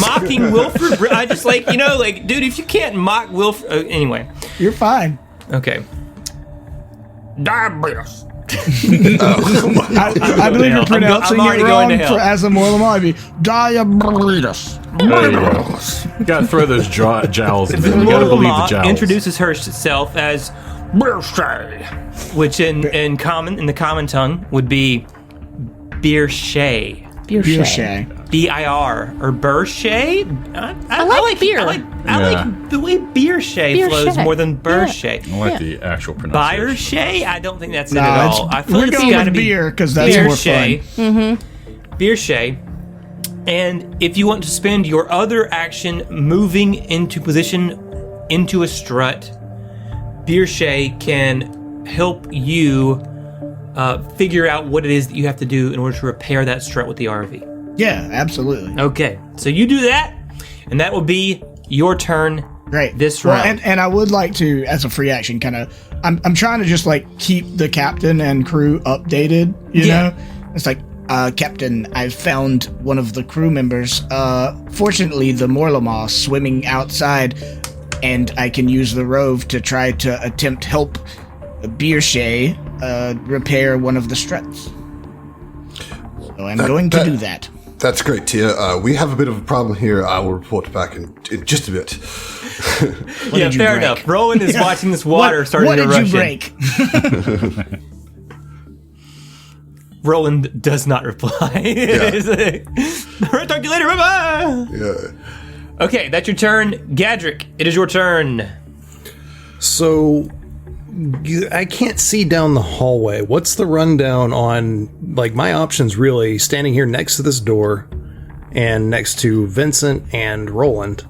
mocking Wilfred. I just dude, if you can't mock Wilfred, anyway. You're fine. Okay. Diabetes. I believe you're pronouncing I'm already it going wrong to hell. as a Morlama. I'd be diabetes. There you go. You gotta throw those jowls in there. You gotta believe the Morlama jowls. introduces herself as Birshay, which in the common tongue would be Birshay. Birshay. B-I-R or Birshay? I like beer. I like the way Birshay flows more than Birshay. I like the actual pronunciation. Birshay? I don't think that's it No, at it's- all. I feel we're like it's going got to with be beer because that's more fun. Birshay. And if you want to spend your other action moving into position into a strut, Birshay can help you figure out what it is that you have to do in order to repair that strut with the RV. Yeah, absolutely. Okay, so you do that, and that will be your turn. Great. This round. And I would like to, as a free action, kind of, I'm trying to just like keep the captain and crew updated. You know, it's like, Captain, I've found one of the crew members. Fortunately, the Morlama swimming outside, and I can use the rove to try to attempt help Birshay repair one of the struts. So I'm going to do that. That's great, Tia. We have a bit of a problem here. I will report back in just a bit. Yeah, did you fair break? enough. Rowan is watching this water starting What to did rush you in. break? Roland does not reply. Talk to you later. Bye-bye. Yeah. Okay, that's your turn. Gadrick, it is your turn. So I can't see down the hallway. What's the rundown on, like, my options really standing here next to this door and next to Vincent and Roland?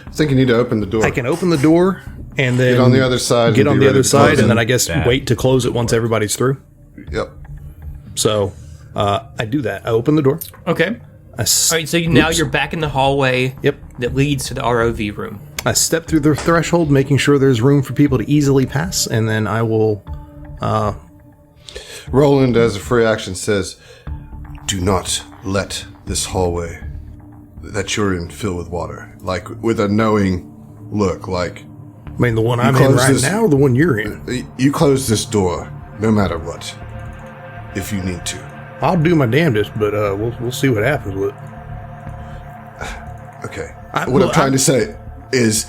I think you need to open the door. I can open the door and then Get on the other side Get and on be the ready other to close side, and it. then I guess wait to close it once everybody's through. Yep. So I do that. I open the door. Okay. I s- All right, so now you're back in the hallway Yep. that leads to the ROV room. I step through the threshold, making sure there's room for people to easily pass, and then I will. Roland, as a free action, says, "Do not let this hallway that you're in fill with water." Like with a knowing look. Like I mean, the one I'm in close right this- now, or the one you're in. you close this door, no matter what, if you need to. I'll do my damnedest, but we'll see what happens with it. Okay. What I'm trying to say is,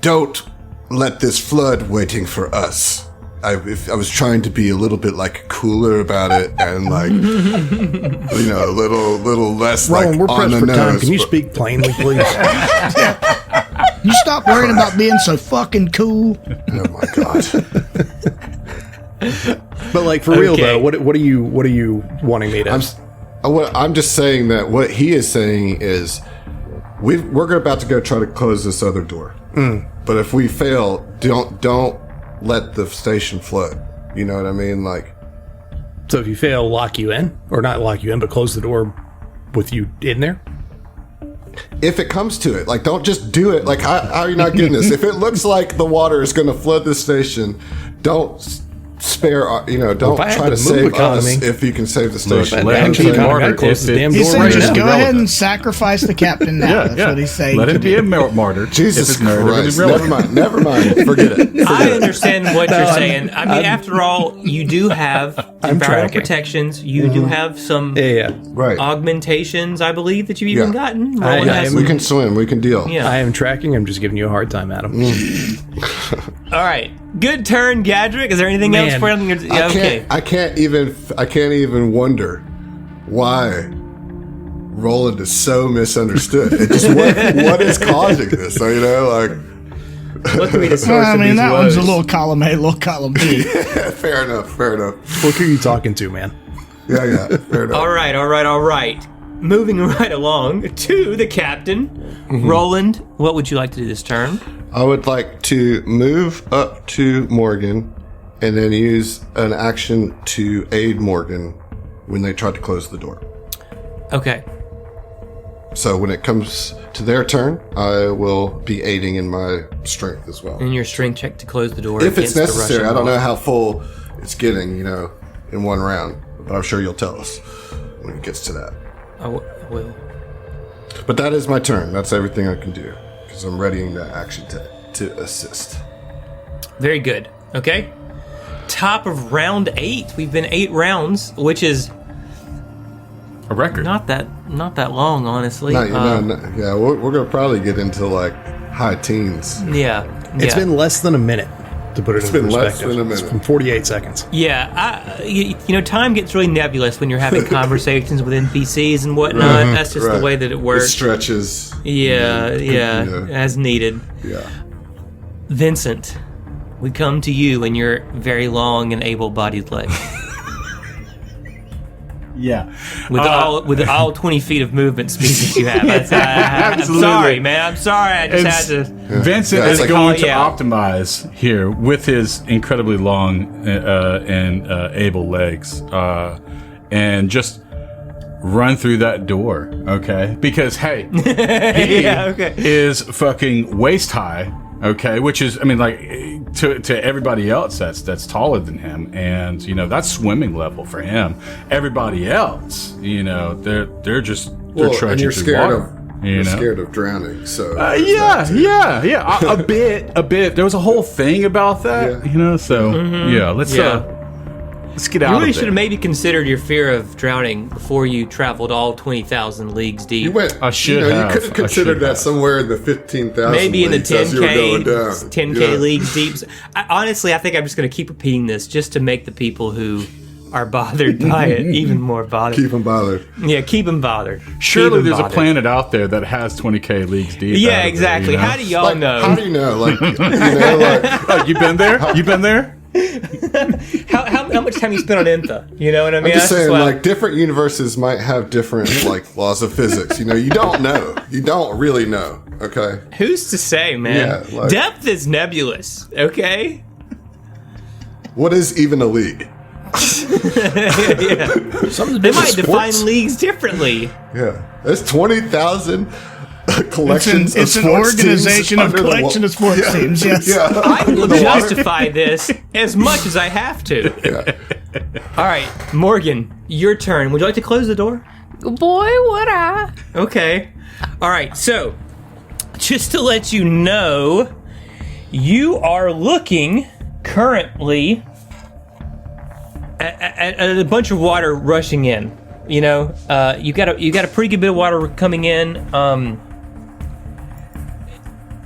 don't let this flood waiting for us. I was trying to be a little bit like cooler about it and like, a little less Roland, like we're on pressed the for nose. time. Can you but- speak plainly, please? You stop worrying about being so fucking cool. Oh my god. But like for real Okay. though, what are you wanting me to? I'm just saying that what he is saying is we're about to go try to close this other door. But if we fail, don't let the station flood. You know what I mean? Like, So if you fail, lock you in, or not lock you in, but close the door with you in there. if it comes to it, like, don't just do it. Like, how are you not getting this? If it looks like the water is going to flood the station, don't spare, don't if I had try the to save move economy- us if you can save the station. let him Actually, be kind of martyred gotta close if the damn it's- He's door saying right just now. go ahead Irrelevant. and sacrifice the captain now. That's what he's saying. Let to him be do. a martyr. Jesus if it's narratively Christ. relevant. Never mind. Forget it. I understand what you're saying. I mean, after all, you do have environmental tracking. protections. You do have some Yeah. Right. augmentations, I believe, that you've even Yeah. gotten. I- Roland I has am- some- We can swim. We can deal. yeah. I am tracking. I'm just giving you a hard time, Adam. All right. Good turn, Gadrick. Is there anything else Man. for him? Yeah, okay. I can't even wonder why Roland is so misunderstood. It just what is causing this? So, What can be the source Well, I of mean, these that one's a woes? little column A, little column B. fair enough. Look who you talking to, man. Yeah, fair enough. All right. Moving right along to the captain. Roland, what would you like to do this turn? I would like to move up to Morgan and then use an action to aid Morgan when they try to close the door. Okay. So when it comes to their turn, I will be aiding in my strength as well. And your strength check to close the door. If it's against the necessary. Russian I don't know wall. how full it's getting, in one round. But I'm sure you'll tell us when it gets to that. I will. But that is my turn. That's everything I can do. Because I'm readying that action to assist. Very good. Okay. Top of round 8. We've been 8 rounds, which is A record. not that long, honestly. Yeah, we're going to probably get into high teens. Yeah. It's been less than a minute, to put it It's in been less perspective. than a It's minute. been 48 seconds. Yeah. Time gets really nebulous when you're having conversations with NPCs and whatnot. That's just Right. the way that it It works. stretches. Yeah, as needed. Yeah. Vincent, we come to you in your very long and able-bodied leg. Yeah. With all 20 feet of movement speed that you have. I'm Absolutely. sorry, man. I'm sorry. I just had to. Vincent Yeah, is it's going to yeah. optimize here with his incredibly long and able legs, and just run through that door, okay? Because hey, he Yeah, okay. is fucking waist high, okay? Which is, to everybody else that's taller than him, and that's swimming level for him. Everybody else, they're just they're And trudging you're through scared water. of. You're scared of drowning, so Yeah. A bit. There was a whole thing about that, Yeah. So let's get out You really of should there. have maybe considered your fear of drowning before you traveled all 20,000 leagues deep. You went. I should You have. could have I considered should that have. somewhere in the 15,000. Maybe in the leagues as you were going 10K, down. 10K Yeah. leagues deep. Honestly, I think I'm just going to keep repeating this just to make the people who are bothered by it even more bothered. Keep them bothered. Yeah, keep them bothered. Surely Keep 'em there's a bothered. planet out there that has 20K leagues deep. Yeah, out of it, exactly. How do y'all know? How do you know? Oh, you been there? You been there? how much time you spent on Intha? You know what I mean? I'm just That's saying, what- different universes might have different laws of physics. You don't know. You don't really know. Okay. who's to say, man? Yeah, Depth is nebulous. Okay. What is even a league? Something They might define leagues differently. Yeah, there's 20,000 collections. It's an organization of collection of sports teams. Yes. Yeah. I will Under the water. justify this as much as I have to. Yeah. All right, Morgan, your turn. Would you like to close the door? Boy, would I. Okay. All right, so just to let you know, you are looking currently at a bunch of water rushing in. You got a pretty good bit of water coming in.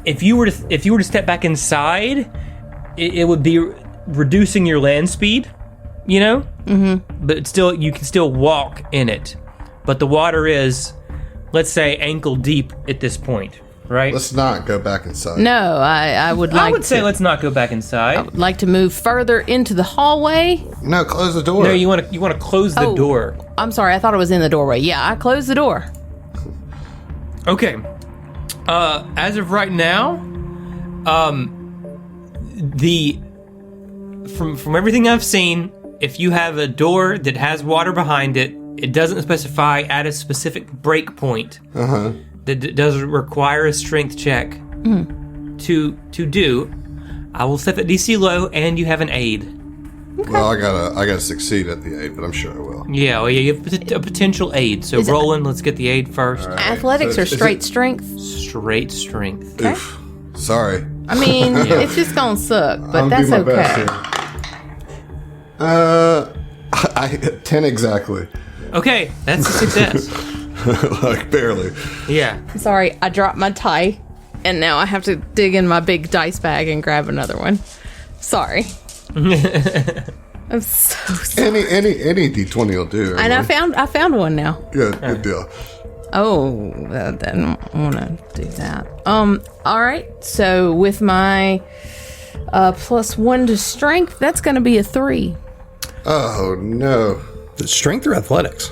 If you were to step back inside, it would be reducing your land speed. But still, you can still walk in it. But the water is, let's say, ankle deep at this point, right? Let's not go back inside. No, I would like I would say to, let's not go back inside. like to move further into the hallway. No, close the door. No, you want to close the Oh. door. I'm sorry, I thought it was in the doorway. Yeah, I closed the door. Okay. As of right now, from everything I've seen, if you have a door that has water behind it, it doesn't specify at a specific break point. That does require a strength check to do. I will set that DC low, and you have an aid. Well, I gotta succeed at the 8, but I'm sure I will. Yeah, well, you have a potential aid. So, Roland, let's get the aid first. Right. Athletics So or is straight it- strength? Straight strength. Oof. Sorry. I mean, it's just gonna suck, but I'll that's do my best okay. here. 10 exactly. Okay, that's a success. Like, barely. Yeah. Sorry, I dropped my tie, and now I have to dig in my big dice bag and grab another one. Sorry. I'm so sorry. Any D20 will do. And I found one now. Good deal. Oh, I don't want to do that. All right. So with my +1 to strength, that's going to be a 3. Oh, no. Strength or athletics?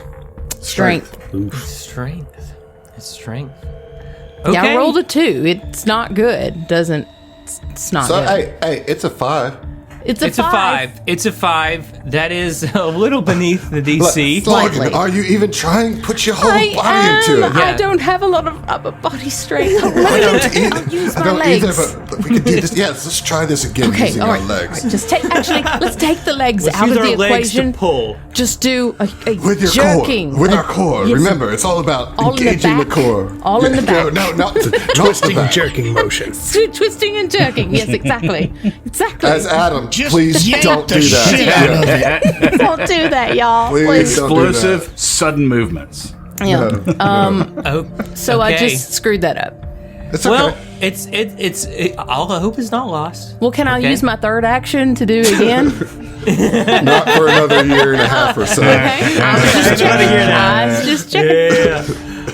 Strength. Strength. It's strength. Yeah, Okay. I rolled a 2. It's not good. It's not So, good. hey, it's a 5. It's a 5. It's a 5. That is a little beneath the DC. Slightly. Logan, are you even trying? Put your whole I body into it. am. I Yeah. don't have a lot of upper body strength. I don't either. I'll use I my don't legs. either, but we can do this. Yes, let's try this again Okay, using all our right. legs. All right, just let's take the legs Let's out use of the our legs equation. to pull. Just do a With your jerking. core. With our core. yes. Remember, it's all about All in the engaging the back. core. All in the back. No, not Twisting the and back. jerking motion. Twisting and jerking. Yes, exactly. Exactly. As Adam, Just please yank don't the do that. shit out of it. Don't do that, y'all. Please don't do Explosive, sudden movements. Yeah. Oh, So I okay. just screwed that up. that. It's okay. Well, all the hope is not lost. Well, can I Okay. use my third action to do it again? Not for another year and a half or so. Okay. I was just checking. I was just checking.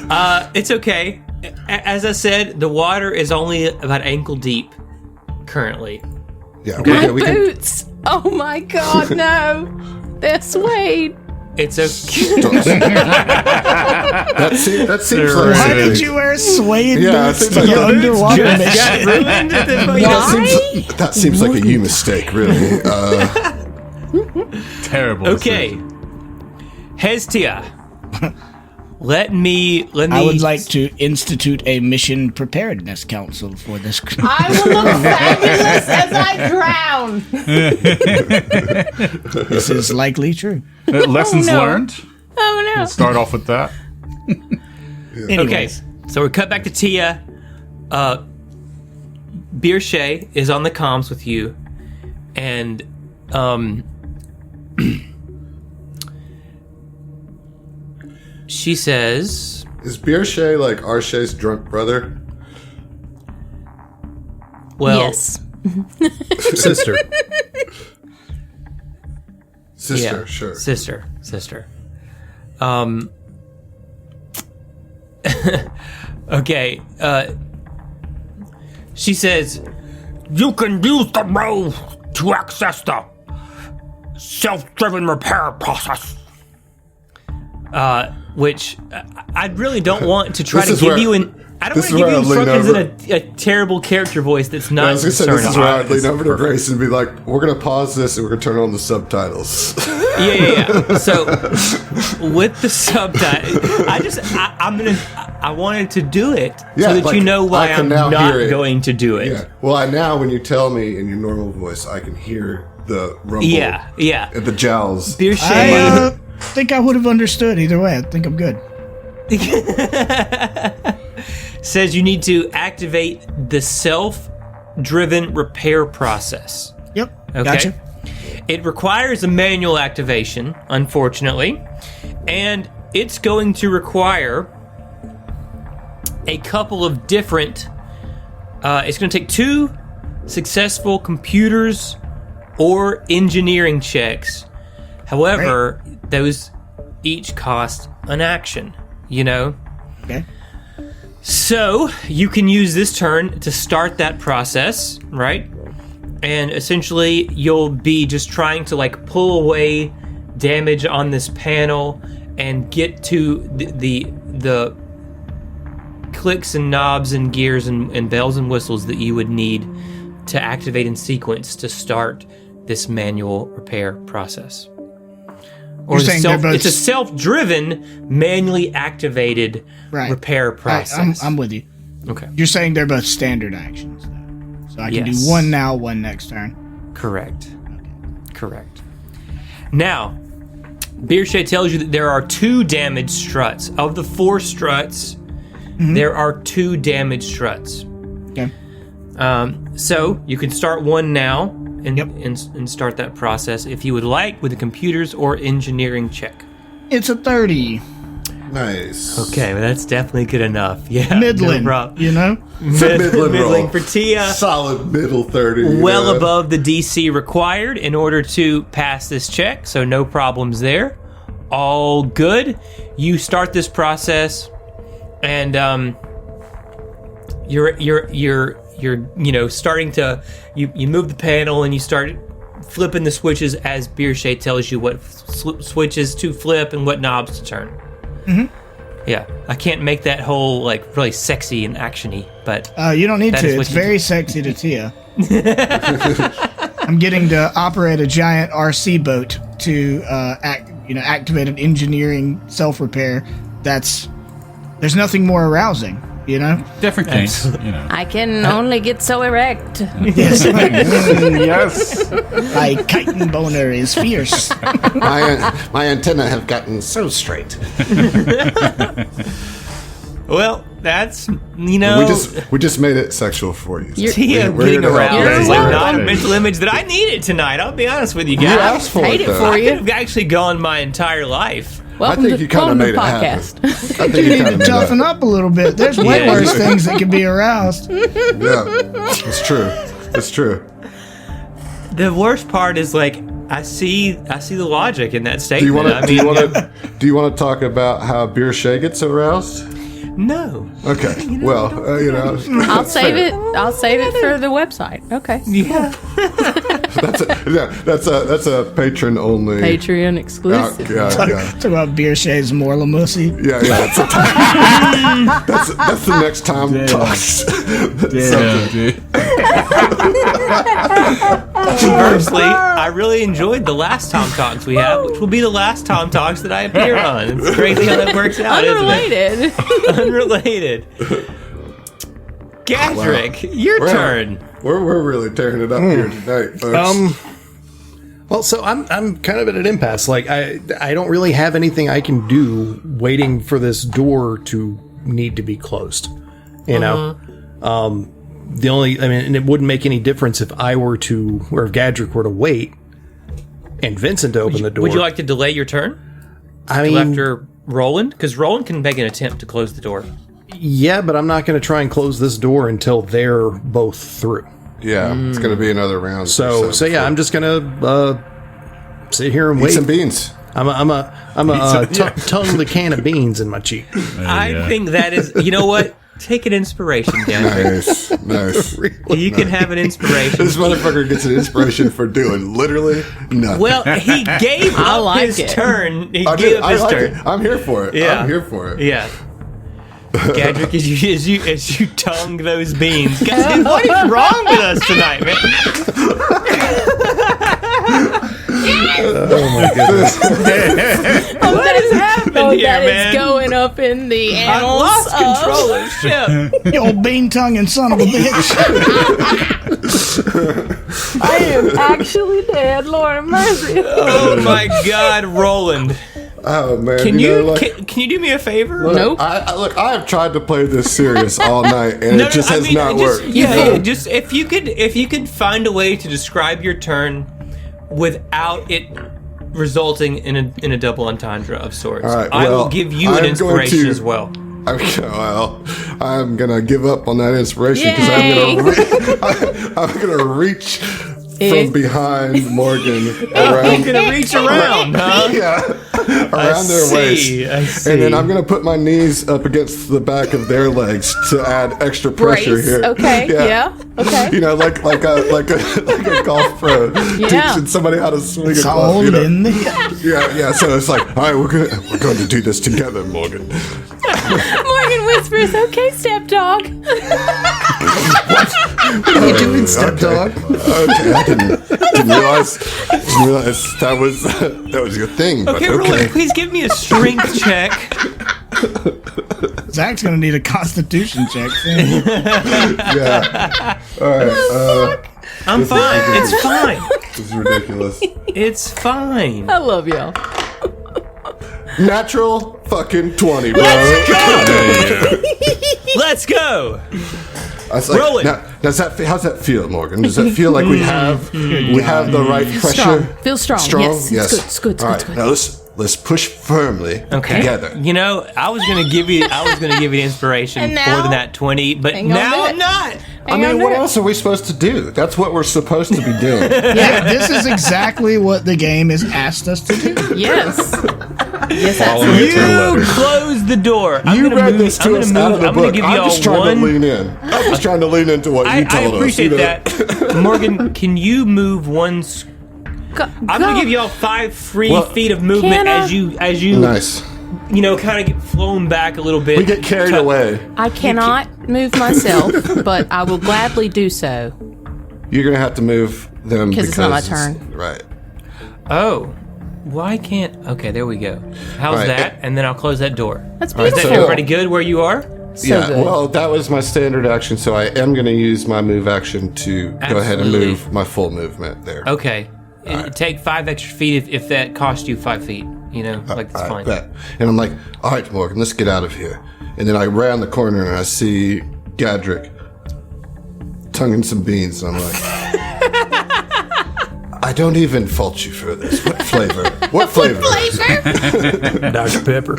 Yeah. It's okay. As I said, the water is only about ankle deep currently. Yeah, My we can. boots. Oh my God, no. They're suede. It's okay. That seems Why like Why did you wear suede Yeah, boots it seems to like your your underwater Got mission? ruined at the Why? that seems like a you mistake, really. Terrible. Okay. decision. Hestia. Let me. I would like to institute a mission preparedness council for this. I will look fabulous as I drown. This is likely true. Lessons no. learned. Oh no. Start off with that. Okay, Anyways, so we're cut back to Tia. Beershay is on the comms with you, and she says, Is Beershay like Arshay's drunk brother? "Well, Yes. Sister. Sister, yeah, sure. sister. Okay. She says, you can use the road to access the self-driven repair process. Which I really don't want to try This to is give where- you an. I don't this want to is give you where I lean instructions in a terrible character voice that's not I was gonna say, discernible. this is where I'd lean over to Grace and be like, we're going to pause this and we're going to turn on the subtitles. Yeah. So with the subtitle, I wanted to do it Yeah, so that like, you know why I can I'm now not hear it. going to do it. Yeah. Well, now when you tell me in your normal voice, I can hear the rumble. Yeah. And the jowls. Beer I shade. think I would have understood either way. I think I'm good. Says you need to activate the self-driven repair process. Yep. Okay. Gotcha. It requires a manual activation, unfortunately, and it's going to require a couple of different. It's going to take 2 successful computers or engineering checks. However, those each cost an action. You know. Okay. So you can use this turn to start that process, right? And essentially, you'll be just trying to like pull away damage on this panel and get to the clicks and knobs and gears and bells and whistles that you would need to activate in sequence to start this manual repair process. Or You're saying they're both- it's a self-driven, manually activated Right. repair process. I'm with you. Okay, You're saying they're both standard actions, though. So I can Yes. do one now, one next turn. correct. Now, Beershade tells you that there are 2 damaged struts. Of the 4 struts, there are 2 damaged struts. Okay. So you can start one now and start that process if you would like with a computers or engineering check. It's a 30. Nice. Okay, well, that's definitely good enough. Yeah, Midland, no problem. you know? Midland roll. Middling for Tia. Solid middle 30. Well yeah. above the DC required in order to pass this check, so no problems there. All good. You start this process, and you're starting to you move the panel and you start flipping the switches as Beershade tells you what switches to flip and what knobs to turn. Mm-hmm. Yeah, I can't make that whole like really sexy and actiony, but You don't need that to. is what It's you very sexy to Tia. I'm getting to operate a giant RC boat to activate an engineering self-repaer. There's nothing more arousing, you know? Different kinks, you know. I can only get so erect. Yes. Yes. My chitin boner is fierce. My antennae have gotten so straight. well, that's We just made it sexual for you. Tia We're here getting to help around you. is You're like not a welcome. mental image that I needed tonight. I'll be honest with you You guys. asked for Hate it, it though. for I you. could have actually gone my entire life. Welcome think to, you kinda welcome to made the it happen. podcast. I think You you need kinda to made toughen that. up a little bit. There's way Yeah. worse things that can be aroused. Yeah, it's true. It's true. The worst part is like I see the logic in that Do statement. you want to? I Do you mean, want to talk about how Beershade gets aroused? no. Okay. I'll save it. I'll save it for the website. Okay. Yeah. That's a patron only. Patreon exclusive. Yeah. Talk about Beershade's Morlamussy. Yeah. That's the next time talks. Yeah, dude. Conversely, I really enjoyed the last Tom Talks we had, which will be the last Tom Talks that I appear on. It's crazy how that works out, Unrelated. isn't it? Unrelated. Gadrick, your turn. We're really tearing it up here tonight, folks. Well, so I'm kind of at an impasse. Like I don't really have anything I can do waiting for this door to need to be closed. You know, and it wouldn't make any difference if I were to, or if Gadrick were to wait and Vincent to open the door. Would you like to delay your turn I mean, after Roland? Because Roland can make an attempt to close the door. yeah, but I'm not going to try and close this door until they're both through. Yeah, it's going to be another round. So yeah, I'm just gonna sit here and eat wait. some beans. I'm a tongue the can of beans in my cheek. I think that is, you know what? Take an inspiration, Gadrick. Nice. You can have an inspiration. This motherfucker gets an inspiration for doing literally nothing. Well, he gave I up like his it. turn. He I gave up his like turn. it. I'm here for it. Yeah. I'm here for it. Yeah. Gadrick, as you tongue those beans. Guys, what is wrong with us tonight, man? Oh my goodness! What has happened here, That man? is going up in the I annals lost of- control of ship. You old bean-tonguing son of a bitch. I am actually dead, Lord have mercy. Oh my God, Roland. Oh man. Can know, can you do me a favor? Nope. I have tried to play this serious all night, and it just has not worked. Just if you could find a way to describe your turn without it resulting in a double entendre of sorts, All right, I will well, give you I'm an going inspiration to- as well. I'm gonna give up on that inspiration because I'm gonna reach from behind Morgan I'm around. gonna reach around, huh? Yeah, around their waist. I see. And then I'm going to put my knees up against the back of their legs to add extra pressure Brace. here. Okay. Yeah. Okay. You know, like a golf pro teaching somebody how to swing a golf. All You know? in the Yeah. So it's like, all right, we're going to do this together, Morgan. Morgan whispers, "Okay, stepdog." What are you doing, stepdog? Okay, I didn't realize that was your thing. But Okay, okay. Roland, please give me a strength check. Zach's gonna need a constitution check soon. Yeah. All right. I'm fine. It's fine. This is ridiculous. It's fine. I love y'all. Natural fucking 20, bro. Let's go. I was like, Rolling. now, how's that feel, Morgan? Does that feel like we have the right pressure? Strong. Feels strong. Yes. It's good. All right, now let's push firmly together. You know, I was gonna give you the inspiration And for now? the nat 20, but Hang on now to I'm it. not. I mean, what else are we supposed to do? That's what we're supposed to be doing. Yeah, this is exactly what the game has asked us to do. Yes. Yes, Follow absolutely. it to the You letter. close the door. You read this to us out of the I'm gonna book. give I'm y'all just trying one. to lean in. I'm just trying to lean into what you I told us. appreciate you know? that, Morgan. Can you move one? I'm gonna give y'all 5 free feet of movement Can I? as you Nice. you know, kind of get flown back a little bit. We get carried away. I cannot move myself, but I will gladly do so. You're gonna have to move them because it's not my turn. Right. Oh, why can't? Okay, there we go. How's Right. that? And then I'll close that door. That's Does that beautiful. feel pretty good where you are? So Yeah. good. Well, that was my standard action, so I am gonna use my move action to go ahead and Absolutely. move my full movement there. Okay. Take 5 extra feet if that cost you 5 feet. You know, like that's I fine. bet. And I'm like, all right, Morgan, let's get out of here. And then I round the corner and I see Gadrick tonguing some beans. And I'm like, I don't even fault you for this. What flavor? What flavor? Dr. Pepper.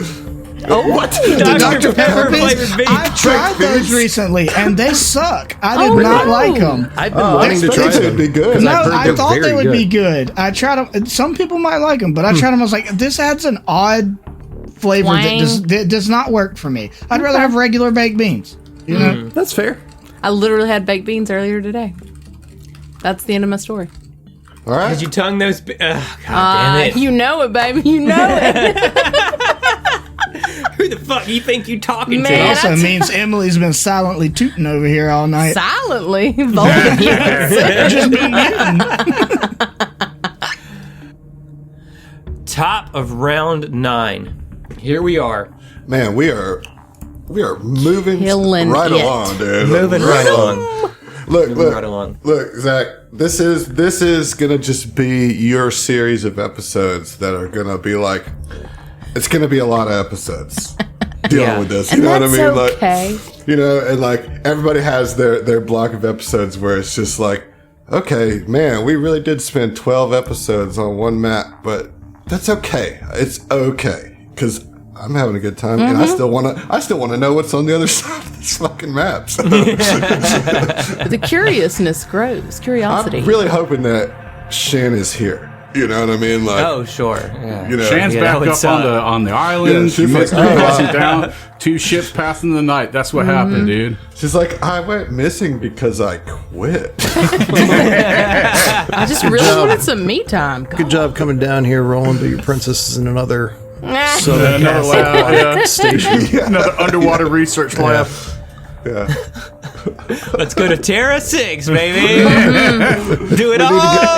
What? The Dr. Pepper flavored beans. I've tried those recently, and they suck. I did not like them. I've been wanting to try It'd them. be good. No, I've heard I they're thought they very would good. be good. I tried them. Some people might like them, but I tried them. I was like, this adds an odd flavor Twang. that does not work for me. I'd rather have regular baked beans. You know? That's fair. I literally had baked beans earlier today. That's the end of my story. All right. Did you tongue those? Oh, God damn it! You know it, baby. You know it. Who the fuck you think you talking Man. It to? also means Emily's been silently tooting over here all night. Silently. Voting against. Just being mean. Top of round 9. Here we are. Man, we are moving Killing right it. along, dude. Moving right along. Look, right along. look, Zach. This is gonna just be your series of episodes that are gonna be like, it's gonna be a lot of episodes dealing Yeah. with this. And You know what I that's mean? okay. Like, you know, and like everybody has their block of episodes where it's just like, okay, man, we really did spend 12 episodes on one map, but that's okay. It's okay because I'm having a good time, and I still wanna know what's on the other side of this fucking map. So The curiousness grows. Curiosity. I'm really hoping that Shan is here. You know what I mean? Like, Oh, sure. Yeah. you know, Shan's Yeah, back it's, up on the island. Yeah, she's She's like, oh, passing down. 2 ships passing the night. That's what happened, dude. she's like, I went missing because I quit. I just really wanted some me time. Good job coming down here, rolling, but your princess is in another southern Another lab, station. another underwater research lab. Yeah. Let's go to Terra 6, baby. Do it all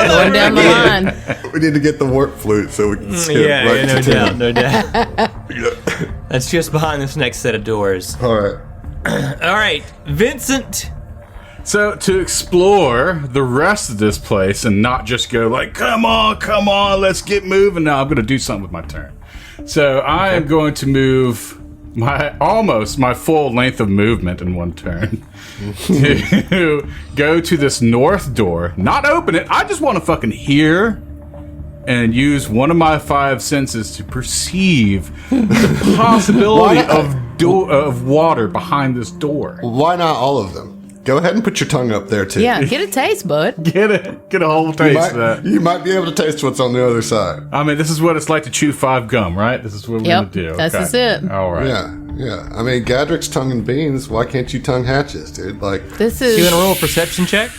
Going down the line. We need to get the warp flute so we can skip Yeah, right no to doubt, 10. no doubt. That's just behind this next set of doors. All right. All right, Vincent. So to explore the rest of this place and not just go like, come on, let's get moving. Now I'm going to do something with my turn. So I am going to move my full length of movement in one turn to go to this north door. Not open it. I just want to fucking hear and use one of my 5 senses to perceive the possibility of water behind this door. Why not all of them? Go ahead and put your tongue up there too. Yeah, get a taste, bud. Get a whole taste of that. You might be able to taste what's on the other side. I mean, this is what it's like to chew 5 gum, right? This is what we're Yep, gonna do. that's Okay. just it. All right. Yeah. I mean, Gadrick's tonguing beans. Why can't you tongue hatches, dude? Like, This You is want to roll a perception check?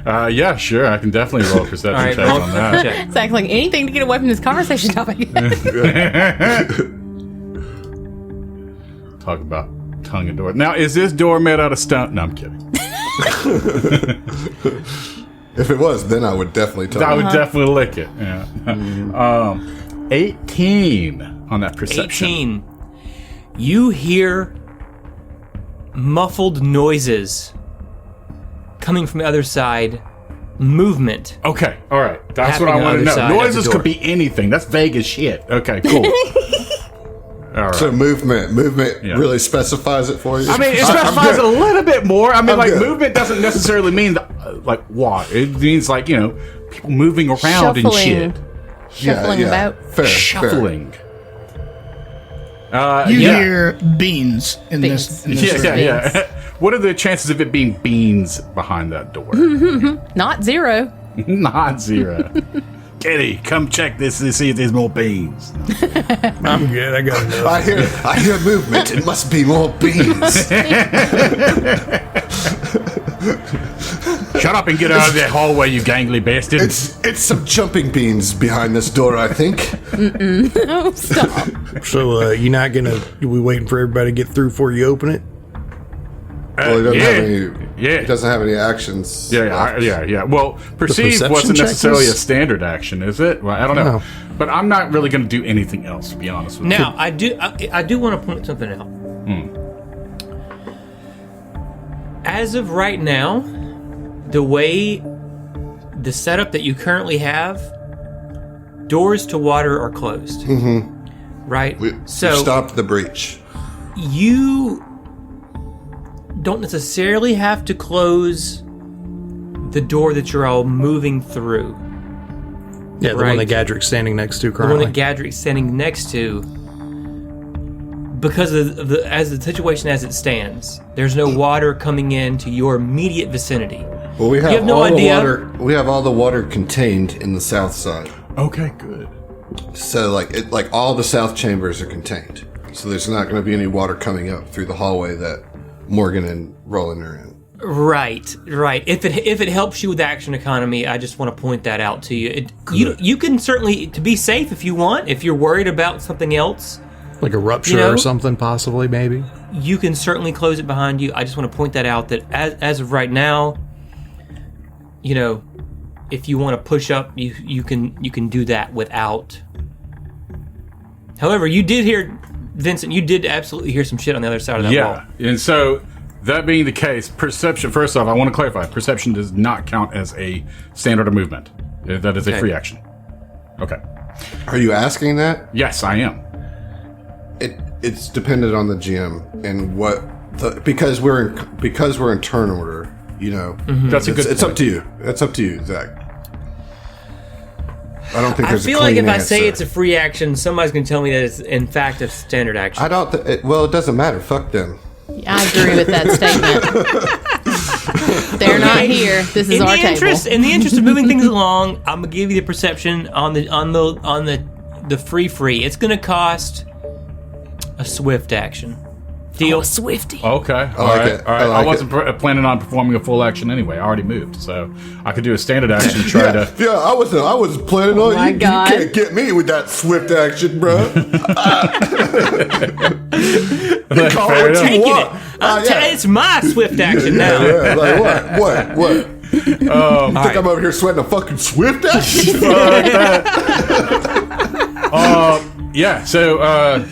Yeah, sure. I can definitely roll a perception All right, check roll a on perception that. check. it's acting like anything to get away from this conversation topic. Talk about tongue and door. Now, is this door made out of stone? No, I'm kidding. if it was, then I would definitely tongue. I would definitely lick it. Yeah. 18 on that perception. 18. You hear muffled noises coming from the other side movement. Okay, all right. That's what I Happening want to on the other side know. of the Noises door. could be anything. That's vague as shit. Okay, cool. All right. So movement Yeah. really specifies it for you. I mean, it I'm specifies good. a little bit more. I mean, I'm like, good. movement doesn't necessarily mean, like, what? It means, like, people moving around and shit. Shuffling about. Fair, Shuffling. You yeah. hear beans in this. In this room. Yeah. What are the chances of it being beans behind that door? Not zero. Not zero. Kitty, come check this and see if there's more beans. I'm good. I got enough. I hear movement. It must be more beans. Shut up and get out of that hallway, you gangly bastard. It's some jumping beans behind this door, I think. Oh, stop. So you not gonna? We waiting for everybody to get through before you open it? Well, he doesn't yeah. have any. Yeah. He doesn't have any actions. Yeah. Well, perceive perception wasn't check necessarily was- a standard action, is it? Well, I don't know. No. But I'm not really going to do anything else, to be honest with you. Now, I do want to point something out. As of right now, the way the setup that you currently have, doors to water are closed. Right? We So stopped the breach. you don't necessarily have to close the door that you're all moving through. Yeah, the one Right. that Gadrick's standing next to The one currently. that Gadrick's standing next to. Because of the situation as it stands, there's no water coming into your immediate vicinity. Well, we have, have no all idea. the water. We have all the water contained in the south side. Okay, good. So, like all the south chambers are contained. So there's not going to be any water coming up through the hallway that Morgan and Roland are in. Right. If it helps you with action economy, I just want to point that out to you. You can certainly, to be safe if you want, if you're worried about something else, Like a rupture or something, possibly, maybe. you can certainly close it behind you. I just want to point that out that as of right now, if you want to push up, you can do that without. However, you did hear, Vincent, you did absolutely hear some shit on the other side of that wall. Yeah, and so that being the case, perception, first off, I want to clarify, perception does not count as a standard of movement. That is a Okay. free action. Okay. Are you asking that? Yes, I am. It's dependent on the GM and because we're in turn order. That's a good It's up to you. It's up to you, Zach. I don't think I there's feel a like clean if I say answer. it's a free action, somebody's going to tell me that it's in fact a standard action. I don't. Well, it doesn't matter. Fuck them. I agree with that statement. They're not here. This is our table. In the interest of moving things along, I'm gonna give you the perception on the free. It's gonna cost a swift action. Deal. Oh, Swifty. Okay. like All right. it. All right. I like I wasn't planning on performing a full action anyway. I already moved, so I could do a standard action. Try to. Yeah, I was planning on my you. God. You can't get me with that swift action, bro. Call Fair it enough. you Taking want. it. It's my swift action now. Yeah, like what? Think I'm over here sweating a fucking swift action? Yeah. So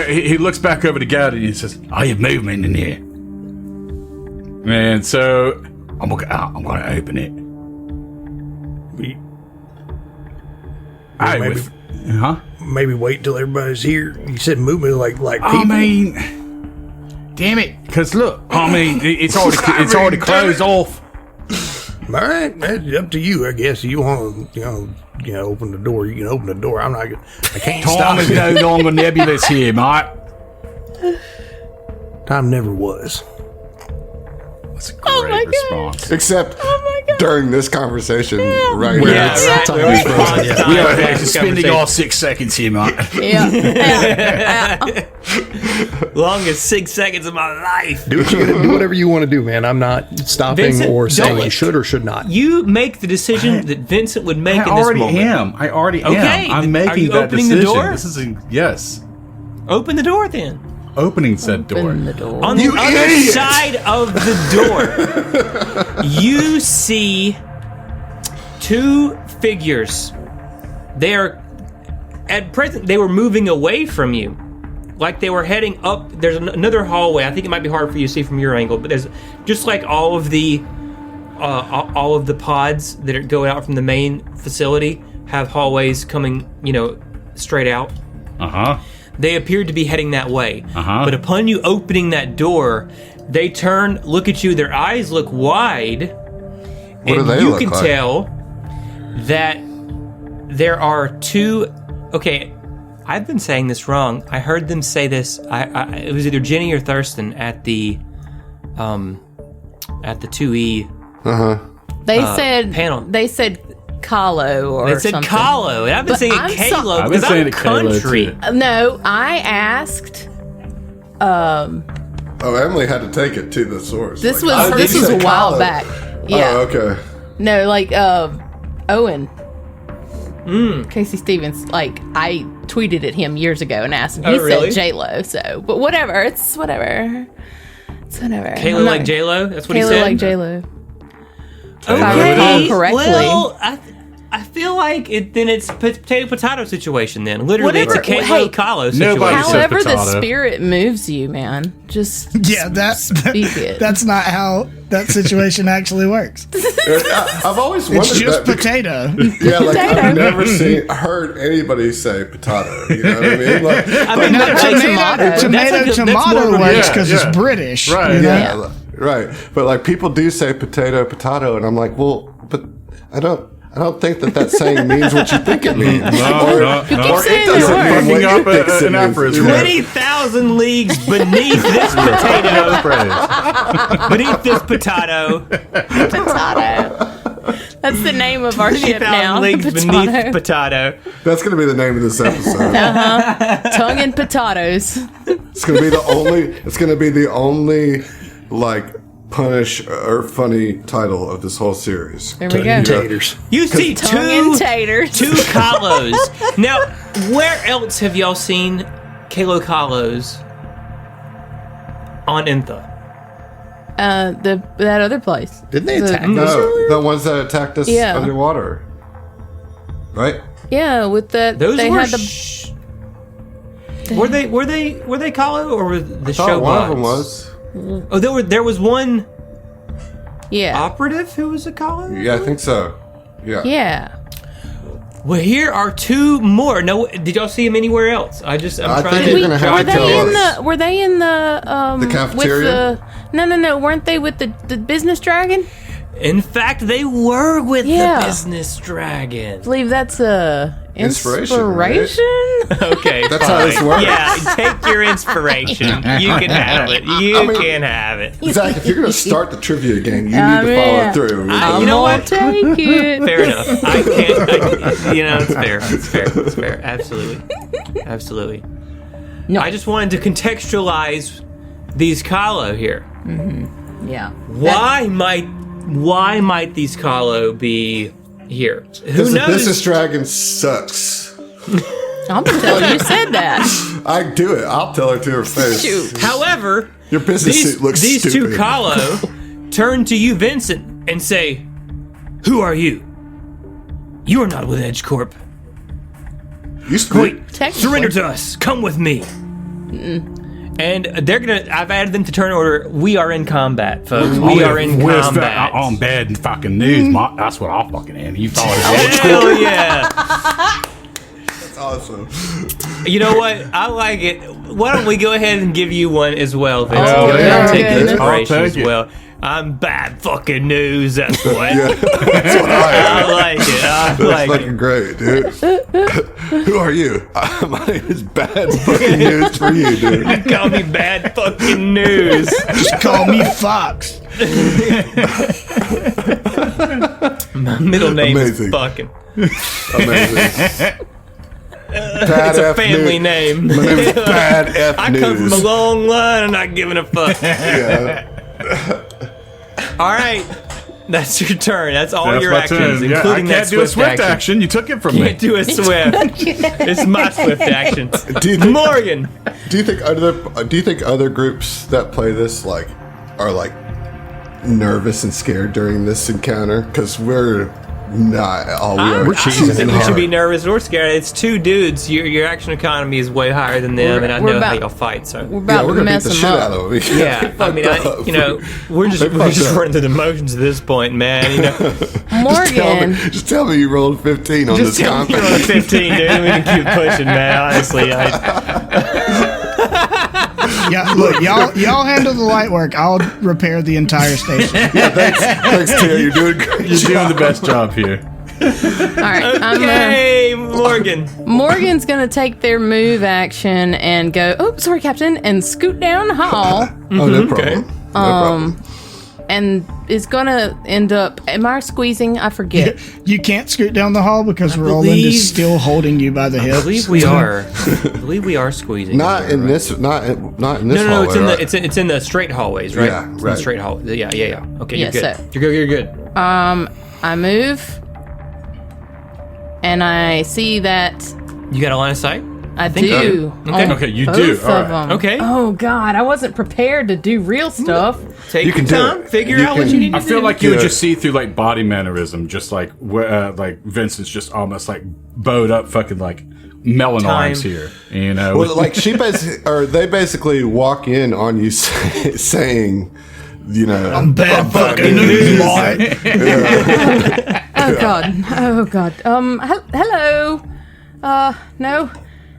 he looks back over to Gad and he says, "I have movement in here," and so I'm gonna open it. Maybe wait till everybody's here. You said movement like people. I mean, damn it! Because look, it's already closed off. All right, that's up to you. I guess you want to, open the door. You can open the door. I can't Time stop is you. no longer nebulous here, mate. Time never was. That's a Oh my great God. response. Except during this converstion right Where now. it's right. time Where is it's frozen, fine. yeah. Time. We are Yeah, spending all 6 seconds here, mate. Yeah. Longest 6 seconds of my life. Do what you gotta do. Whatever you want to do, man. I'm not stopping Vincent, or saying don't- you should or should not. You make the decision that Vincent would make I in this already moment. am. I already Okay, am. I'm are making you that opening the decision. door? This is yes. Open the door then. Opening said door. Open the door. On the You other idiot! side of the door, you see two figures. They are, at present, they were moving away from you. Like they were heading up. There's another hallway. I think it might be hard for you to see from your angle, but there's just like all of the all of the pods that are going out from the main facility have hallways coming, straight out. They appeared to be heading that way. But upon you opening that door, they turn, look at you, their eyes look wide, and you can tell that there are two. Okay, I've been saying this wrong. I heard them say this. It was either Jenny or Thurston at the 2E. They said panel. They said Kahlo or something. They said Kahlo, and I've been saying Kalo because I'm country. No, I asked. Emily had to take it to the source. This was a while back. Yeah. Oh, okay. No, Owen. Casey Stevens. I tweeted at him years ago and asked him. He said J-Lo. So, but whatever. It's whatever. Kayla like J-Lo? That's what he said? Kayla like J-Lo. Okay. If I recall correctly. Well, I feel like it's potato situation then. Literally, it's a Kalo situation. However the spirit moves you, man. Just speak it. That's not how that situation actually works. I've always wondered it's just that potato. Yeah, I've never heard anybody say potato. You know what I mean? Tomato works because it's British. Right. Yeah. Right. But people do say potato, and I'm like, well, but I don't think that saying means what you think it means. No. Or it doesn't mean what you think it means. 20,000 leagues beneath this potato. Beneath this potato. Potato. That's the name of our ship now. 20,000 leagues beneath potato. That's going to be the name of this episode. Tongue and potatoes. It's going to be the only punish or funny title of this whole series. There we go. Taters. You see two Kalos. Now, where else have y'all seen Kalo Kalos on Intha? That other place. Didn't they attack us? No, the ones that attacked us underwater. Right? Yeah, with that. Those they were had the. Were they Kalo or were the show one of them was. Oh, there was one Yeah. operative who was a Kalo? Yeah, I think so. Yeah. Yeah. Well, here are two more. No, did y'all see them anywhere else? I'm trying think to. you're gonna have to tell us. Were they in the cafeteria? No. Weren't they with the business dragon? In fact, they were with Yeah. the business dragon. I believe that's Inspiration, Okay, That's fine. how this works. Yeah, take your inspiration. You can have it. You can have it. Zach, if you're going to start the trivia game, you need to follow through. You know what? Take it. Fair enough. I can't. It's fair. It's fair. Absolutely. No. I just wanted to contextualize these Kalo here. Yeah. Why might these Kalo be here? Who Because the knows? business dragon sucks. I'm gonna tell you said that. I do it. I'll tell her to her face. Shoot. However, Your business suit looks these stupid. two Kalo turn to you, Vincent, and say, "Who are you? You are not with Edge Corp. Wait, surrender to us. Come with me." And I've added them to turn order. We are in combat, folks. We are in combat. On bad and fucking news. That's what I'll fucking end. You thought it Hell yeah. That's awesome. You know what? I like it. Why don't we go ahead and give you one as well, Vincent? Oh, Go ahead yeah. and take the Good. inspiration I'll as take it. well. I'm bad fucking news. That's what. Yeah, that's what I am. I like it. I That's like fucking it. great, dude. Who are you? My name is Bad Fucking News for you, dude. Call me bad fucking news. Just call me Fox. My middle name Amazing. is fucking. Amazing. It's a family name. My name is Bad F I News. come from a long line. I'm not giving a fuck. Yeah. All right. That's your turn. That's all That's your my actions, turn. Yeah, including I that can't do a swift swift action. You took it from Can't me. do a swift. It's my swift action. Do you think, Morgan. do you think other groups that play this are nervous and scared during this encounter? Because we're not all we I are. don't cheesing think it we should hard. be nervous or scared. It's two dudes. Your action economy is way higher than them, and I we're know how about- y'all fight. So We're about We're to gonna beat mess the them shit out up. of them. yeah, I mean, we're just running through the motions at this point, man. You know, Morgan. Just tell me you rolled 15 on just this tell me you're on a 15, dude. We can keep pushing, man. Honestly, Yeah, look, y'all handle the light work. I'll repair the entire station. Thanks, Terra. You're doing great. You're doing the best job here. All right. okay, Morgan. Morgan's going to take their move action and go, oh, sorry, Captain, and scoot down the hall. Oh, no problem. No problem. And is going to end up, am I squeezing? I forget. You can't scoot down the hall because Roland believe- is still holding you by the I hips. believe we are. I believe we are squeezing. Not in right? this. Not in this. No, hallway, it's in right? it's in the straight hallways, right? Yeah, It's in the right. straight hallway. Yeah. Okay, Yeah, you're good. so- You're good. I move, and I see that You got a line of sight? I think do. so. Okay. on Okay, you both do. of All right. them. Okay. Oh, God, I wasn't prepared to do real stuff. Take You your can do time. it. Figure You out what can- you need to I do. feel like you would Yeah. just see through like body mannerism, just like Vincent's just almost like bowed up, fucking like melon Time. arms here. You know, Well, like they basically walk in on you saying, you know, I'm bad fucking news, boy. Oh, God. Oh, God. Hello.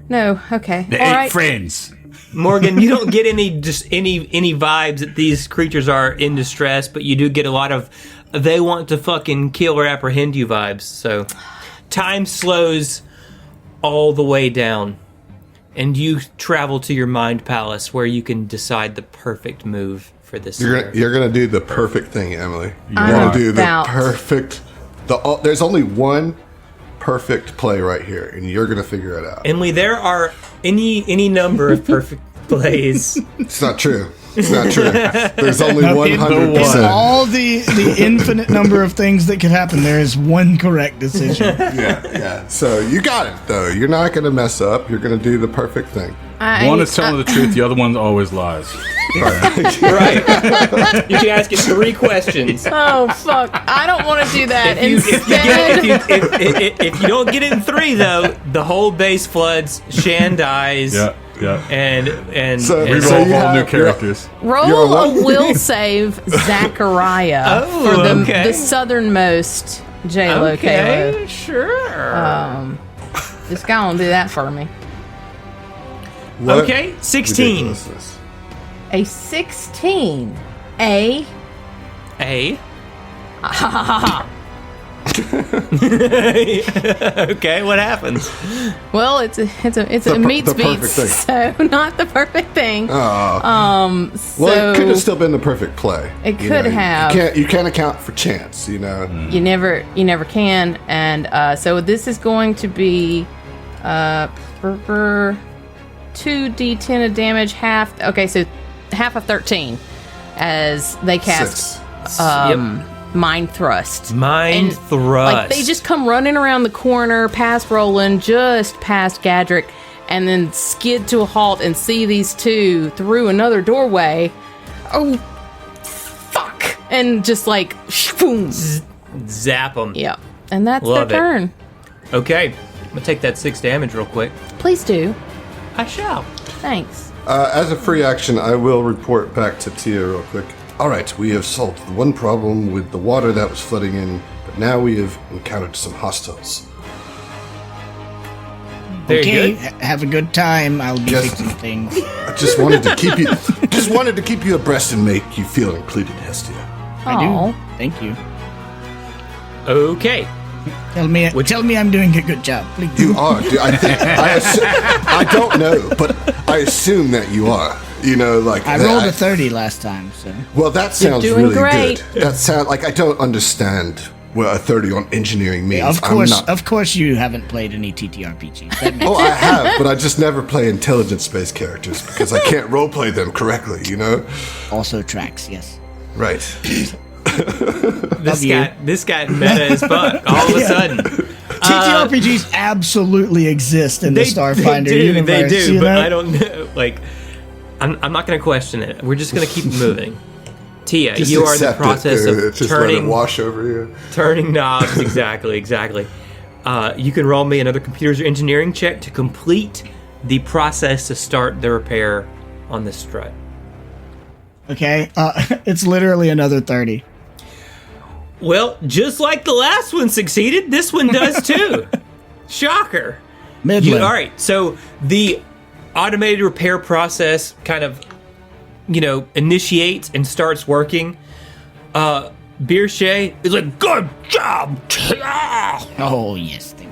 No. Okay. they All ain't right. friends. Morgan, you don't get any vibes that these creatures are in distress, but you do get a lot of they want to fucking kill or apprehend you vibes. So time slows all the way down, and you travel to your mind palace where you can decide the perfect move for this. you're gonna do the perfect thing, Emily. You're I'm gonna do the about- perfect. There's only one perfect play right here, and you're gonna figure it out. Emily, there are any number of perfect plays. It's not true. It's not true. There's only In 100%. all the infinite number of things that could happen, there is one correct decision. Yeah. So you got it, though. You're not gonna mess up. You're gonna do the perfect thing. One is telling the truth, the other one always lies. Right. You can ask it 3 questions. Oh, fuck. I don't want to do that. If you don't get it in 3, though, the whole base floods. Shan dies. Yeah. And So- We and roll you whole new have- characters. Roll You're a what? will save Zachariah Oh, for okay. the southernmost J-Lo okay, sure. This guy won't do that for me. What Okay, 16. ridiculousness. A 16. A. A. Okay, what happens? Well, it's a meets the perfect beats, thing. so not the perfect thing. Well, So it could have still been the perfect play. It You could know, have. You can't account for chance. You know. you never can, and so this is going to be 2d10 of damage, half. Okay, so half of 13 as they cast 6. Mind Thrust. Mind And, thrust. Like they just come running around the corner, past Roland, just past Gadrick, and then skid to a halt and see these two through another doorway. Oh, fuck! And just like, boom. zap them. Yeah, and that's Love it. their turn. Okay, I'm gonna take that 6 damage real quick. Please do. I shall. Thanks. As a free action, I will report back to Tia real quick. All right, we have solved the one problem with the water that was flooding in, but now we have encountered some hostiles. Very Okay, good. have a good time. I'll be Yes. fixing things. I just wanted to keep you abreast and make you feel included, Hestia. I Aw. do. Thank you. Okay. Tell me I'm doing a good job, please. You are. I don't know, but I assume that you are. You know, like I rolled a 30 last time, so Well, that sounds doing really great. good. That sound like I don't understand what a 30 on engineering means. of I'm not- course you haven't played any TTRPGs. That makes Oh, I have, but I just never play intelligence-based characters because I can't roleplay them correctly. You know, also tracks, yes. right? This guy meta as fuck all of a sudden. TTRPGs absolutely exist in the Starfinder universe. They do, you but know? I don't know. Like, I'm not going to question it. We're just going to keep moving. Tia, Just you are in the accept it, process dude. of It's just let it turning wash over you. knobs. Exactly. You can roll me another computers or engineering check to complete the process to start the repair on this strut. Okay, it's literally another 30. Well, just like the last one succeeded, this one does too. Shocker. Midland. All right, so the automated repair process kind of, initiates and starts working. Beershey is like, good job. Oh, yes. Thank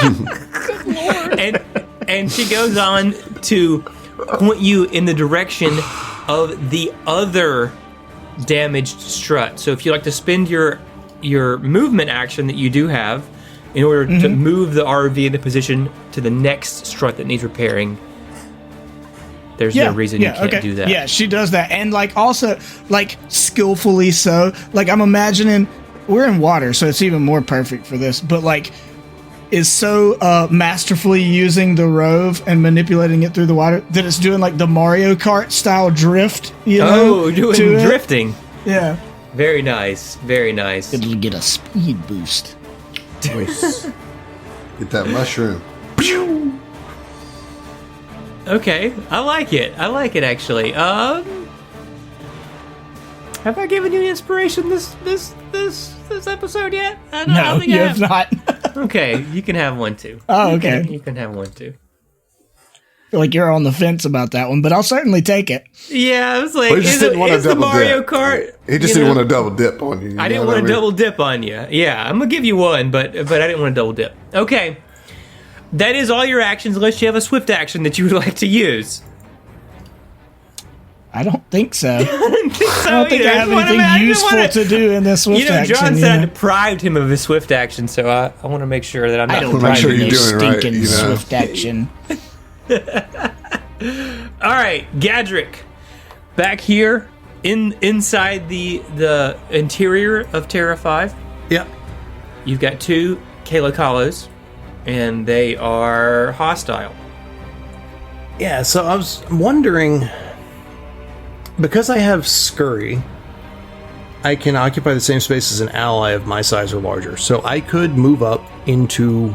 you. and she goes on to point you in the direction of the other damaged strut. So if you like to spend your movement action that you do have in order to move the RV into position to the next strut that needs repairing, there's no reason you can't do that. Yeah, she does that. And, also, skillfully so. I'm imagining, we're in water, so it's even more perfect for this. But, is so masterfully using the rove and manipulating it through the water that it's doing, the Mario Kart style drift, doing drifting. Yeah. Very nice. Very nice. It'll get a speed boost. Nice. Get that mushroom. Okay, I like it actually. Have I given you inspiration this episode yet? I don't No, think you I have not. Okay, you can have one too. Oh, okay. You can have one too. Feel like you're on the fence about that one, but I'll certainly take it. Yeah, I was like, Well, he just didn't want to the double Mario dip. Kart. He just didn't want to double dip on you. I didn't want to double dip on you. Yeah, I'm gonna give you one, but I didn't want to double dip. Okay, that is all your actions, unless you have a swift action that you would like to use. I don't think so. I don't think I have anything useful to do in this swift action. John said I deprived him of his swift action, so I want to make sure that I'm not. I don't make sure mind you're no doing it right, stinking swift action. All right, Gadrick, back here inside the interior of Terra 5. Yeah. You've got two Kalokalos, and they are hostile. Yeah, so I was wondering, because I have Scurry, I can occupy the same space as an ally of my size or larger. So I could move up into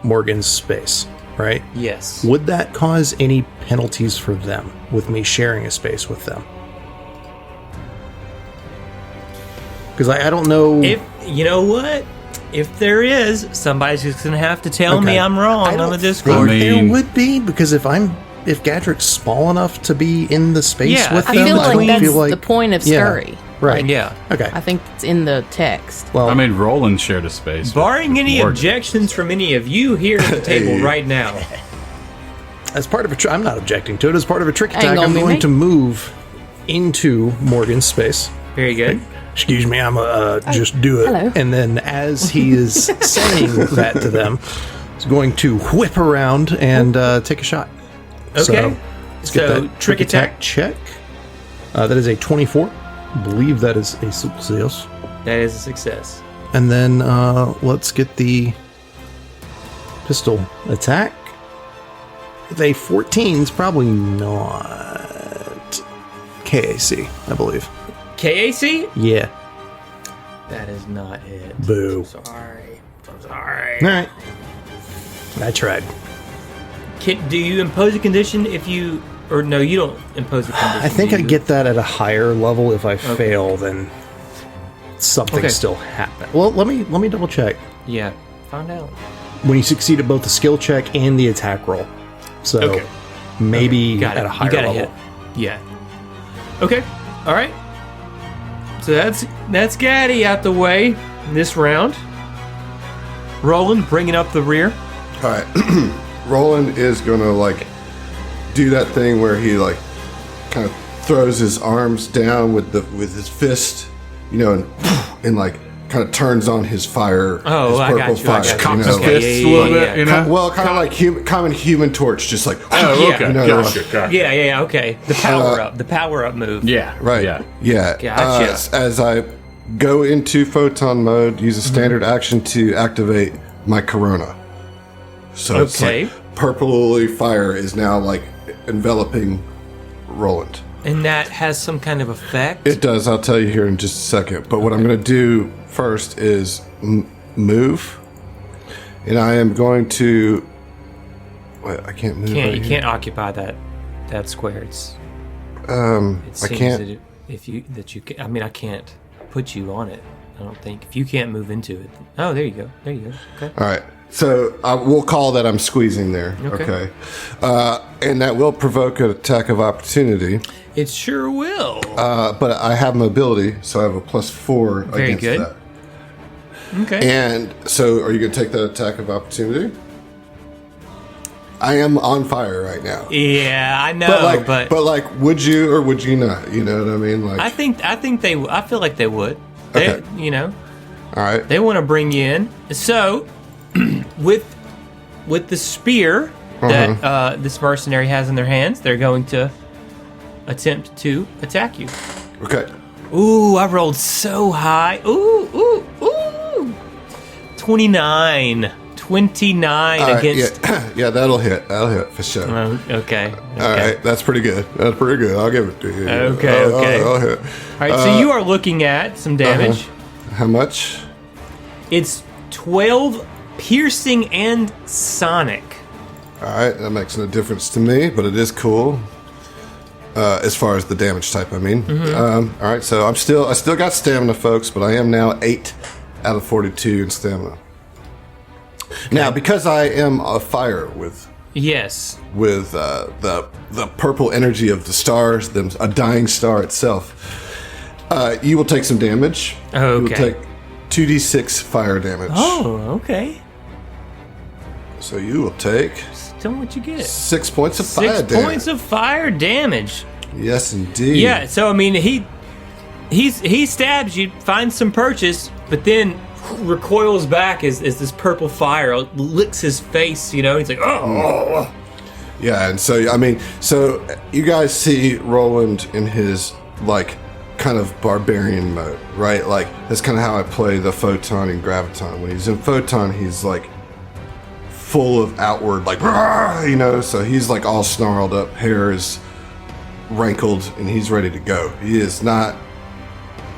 Morgan's space, right? Yes. Would that cause any penalties for them with me sharing a space with them? Because I don't know. If you know what, if there is, somebody's just gonna have to tell me I'm wrong on the Discord. There would be, because if Gadrick's small enough to be in the space with I them, feel like that's feel like the point of Scurry. Right. Yeah. Okay. I think it's in the text. Well, Roland shared a space. Barring any Morgan. objections from any of you here at the table right now. as part of I'm not objecting to it. As part of a trick Ain't attack, gonna I'm be going me. to move into Morgan's space. Very good. Excuse me, I'm just do it. hello. And then as he is saying that to them, he's going to whip around and take a shot. Okay. So, let's get So, that trick attack. check. That is a 24. I believe that is a success. That is a success. And then let's get the pistol attack. With a 14 is probably not KAC, I believe. KAC? Yeah. That is not it. Boo. Sorry. I'm sorry. All right. I tried. Do you impose a condition if you... Or no, you don't impose a condition. I think do I you? get that at a higher level. If I fail, then something still happens. Well, let me double check. Yeah. Find out. When you succeed at both the skill check and the attack roll. So maybe Got it. at a higher you gotta level. hit. Yeah. Okay. All right. So that's Gaddy out the way this round. Roland bringing up the rear. All right. Roland is going to, do that thing where he, kind of throws his arms down with his fist, and kind of turns on his fire. Oh, his I got purple you. I got you. Cocks his know, fists a little bit, you know? Well, kind of like common Human Torch, just like. Oh, okay. Yeah. Gotcha. Yeah, okay. The power up move. Yeah. Right. Yeah. Gotcha. As I go into photon mode, use a standard action to activate my Corona. So it's Okay. purpley fire is now enveloping Roland. And that has some kind of effect? It does. I'll tell you here in just a second. But what I'm going to do first is move. And I am going to... Wait, I can't move You can't occupy that square. It I can't... I mean, I can't put you on it. I don't think. If you can't move into it. Oh, there you go. Okay. All right. So we'll call that I'm squeezing there. Okay. And that will provoke an attack of opportunity. It sure will. But I have mobility, so I have a +4 Very against good. that. Okay. And so are you going to take that attack of opportunity? I am on fire right now. Yeah, I know, but would you or would you not? You know what I mean? Like, I feel like they would. Okay. All right. They want to bring you in. So, with the spear that this mercenary has in their hands, they're going to attempt to attack you. Okay. Ooh, I rolled so high. Ooh. 29 against... Yeah, that'll hit for sure. Okay. All right, that's pretty good. I'll give it to you. Okay. I'll hit. All right, so you are looking at some damage. How much? It's 12 piercing and sonic. All right, that makes no difference to me, but it is cool. As far as the damage type, I mean. All right, so I still got stamina, folks, but I am now 8 out of 42 in stamina. Now, because I am afire with the purple energy of the stars, a dying star itself, you will take some damage. Okay. You will take 2d6 fire damage. Oh, okay. So you will take... Tell me what you get. 6 points of fire damage. 6 points of fire damage. Yes, indeed. Yeah, so I mean, he stabs you, finds some purchase, but then recoils back as this purple fire licks his face. He's like, oh. Yeah, and so I mean, so you guys see Roland in his kind of barbarian mode, right? Like that's kind of how I play the photon and graviton. When he's in photon, he's full of outward so he's all snarled up, hair is rankled, and he's ready to go. He is not.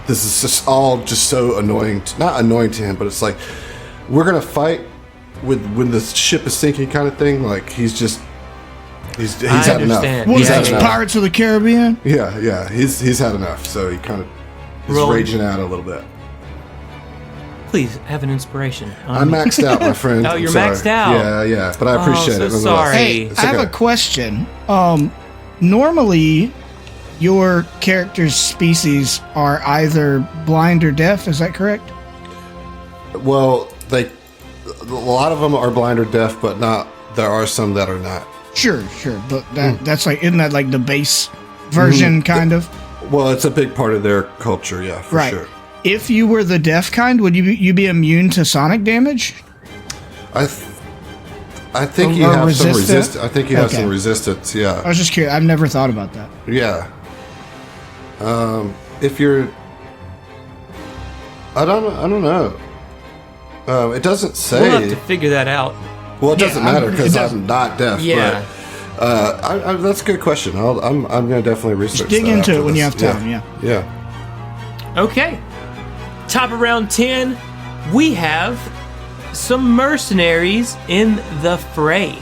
This is just all so annoying. Not annoying to him, but it's we're gonna fight when the ship is sinking, kind of thing. He's had enough. What is that, Pirates of the Caribbean? Yeah. He's had enough. So he kind of is raging out a little bit. Please have an inspiration. I'm maxed out, my friend. Oh, you're maxed out. Yeah, but I appreciate it. Sorry. Hey, I have a question. Normally, your character's species are either blind or deaf. Is that correct? Well, a lot of them are blind or deaf, but not. There are some that are not. Sure. But that's isn't that the base version, kind of? Well, it's a big part of their culture, yeah, for sure. If you were the deaf kind, would you be immune to sonic damage? I think you have some resistance. I think you have some resistance. Yeah. I was just curious. I've never thought about that. Yeah. If you're, I don't know. It doesn't say. We'll have to figure that out. Well, it doesn't matter because I'm not deaf. Yeah. But, that's a good question. I'm going to definitely research. Just dig that into it when you this. have time. Yeah. Okay. Top of round 10, we have some mercenaries in the fray.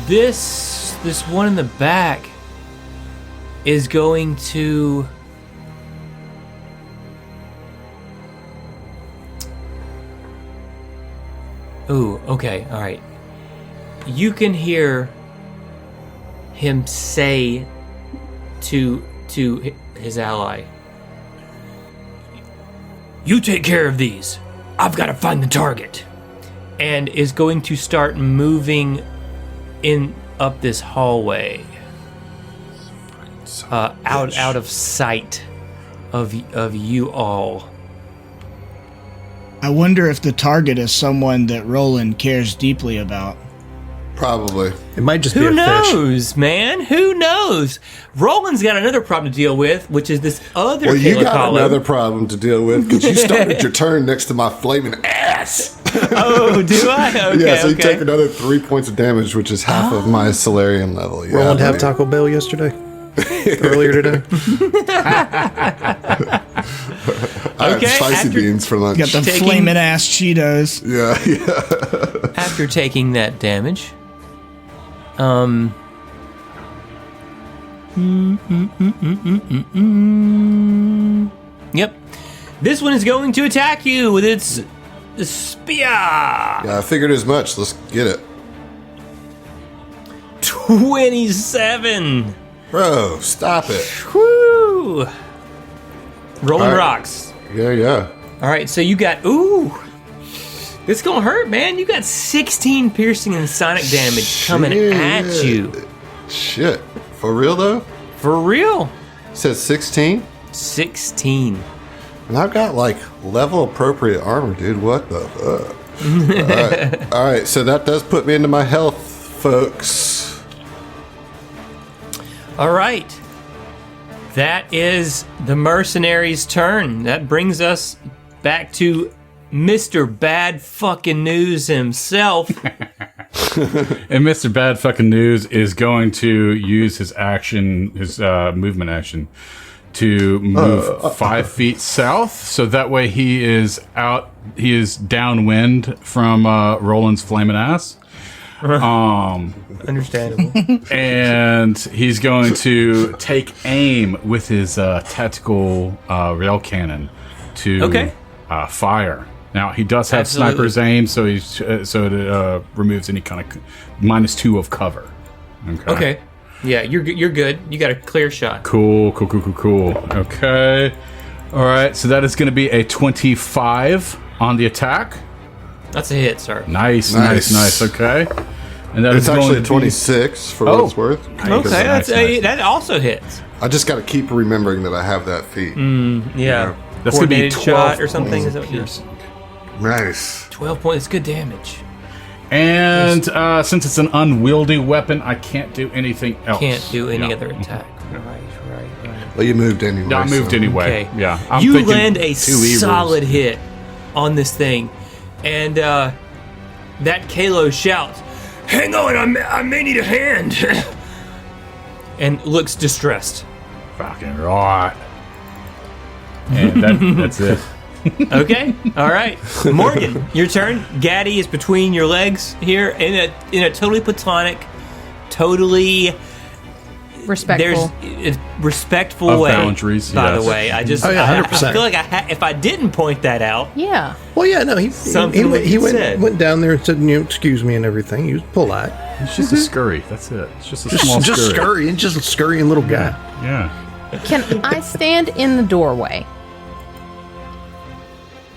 This one in the back is going to... Ooh, okay, all right. You can hear him say to his ally, "You take care of these. I've got to find the target." And is going to start moving up this hallway, out of sight of you all. I wonder if the target is someone that Roland cares deeply about. Probably. It might just be a Who fish. knows, man? Who knows? Roland's got another problem to deal with, which is this other Well, you got Kalakalo. another problem to deal with because you started your turn next to my flaming ass. Oh, do I? Okay, Yeah, so you okay. take another 3 points of damage, which is half of my Solarian level. Yeah, Roland have Taco Bell yesterday? Earlier today? I had Okay, spicy after- beans for lunch. Got the Taking- flaming ass Cheetos. Yeah. After taking that damage, yep, this one is going to attack you with its spear. Yeah, I figured as much. Let's get it. 27. Bro, stop it. Woo! Rolling All right. rocks. Yeah. All right, so you got it's gonna hurt, man. You got 16 piercing and sonic damage coming at you. Shit. For real, though? For real. It says 16? 16. And I've got, like, level appropriate armor, dude. What the fuck? All right, so that does put me into my health, folks. All right. That is the mercenary's turn. That brings us back to Mr. Bad Fucking News himself. And Mr. Bad Fucking News is going to use his action, his movement action, to move 5 feet south. So that way he is downwind from Roland's flaming ass. Understandable. And he's going to take aim with his tactical rail cannon to fire. Now he does have Absolutely. sniper's aim, so it removes any kind of -2 of cover. Okay. Yeah, you're good. You got a clear shot. Cool. Okay. All right. So that is going to be a 25 on the attack. That's a hit, sir. Nice. Okay. And that It's is actually going a to be 26 for what it's worth. Okay, Nice. that also hits. I just got to keep remembering that I have that feat. Yeah. That's going to be Coordinated 12 shot or something. Is that what piercing. Nice. 12 points. Good damage. And since it's an unwieldy weapon, I can't do anything else. Can't do any Yeah. other attack. Right. Well, you moved anyway. No, I moved so. anyway. Okay. Yeah. I'm You thinking land a 2 E solid rolls. hit on this thing, and that Kalo shouts, "Hang on, I may need a hand," and looks distressed. Fucking right. And that's it. Okay, all right, Morgan, your turn. Gaddy is between your legs here in a totally platonic, totally. Respectful. There's a respectful Of way. boundaries, by yes. the way. I just, Oh, yeah, I 100%. feel like if I didn't point that out, Yeah. Well, yeah, no, Something what you said. went down there and said, excuse me and everything. He was polite. It's just a scurry. That's it. It's just a small Just scurry. just a scurrying little guy. Yeah. Can I stand in the doorway?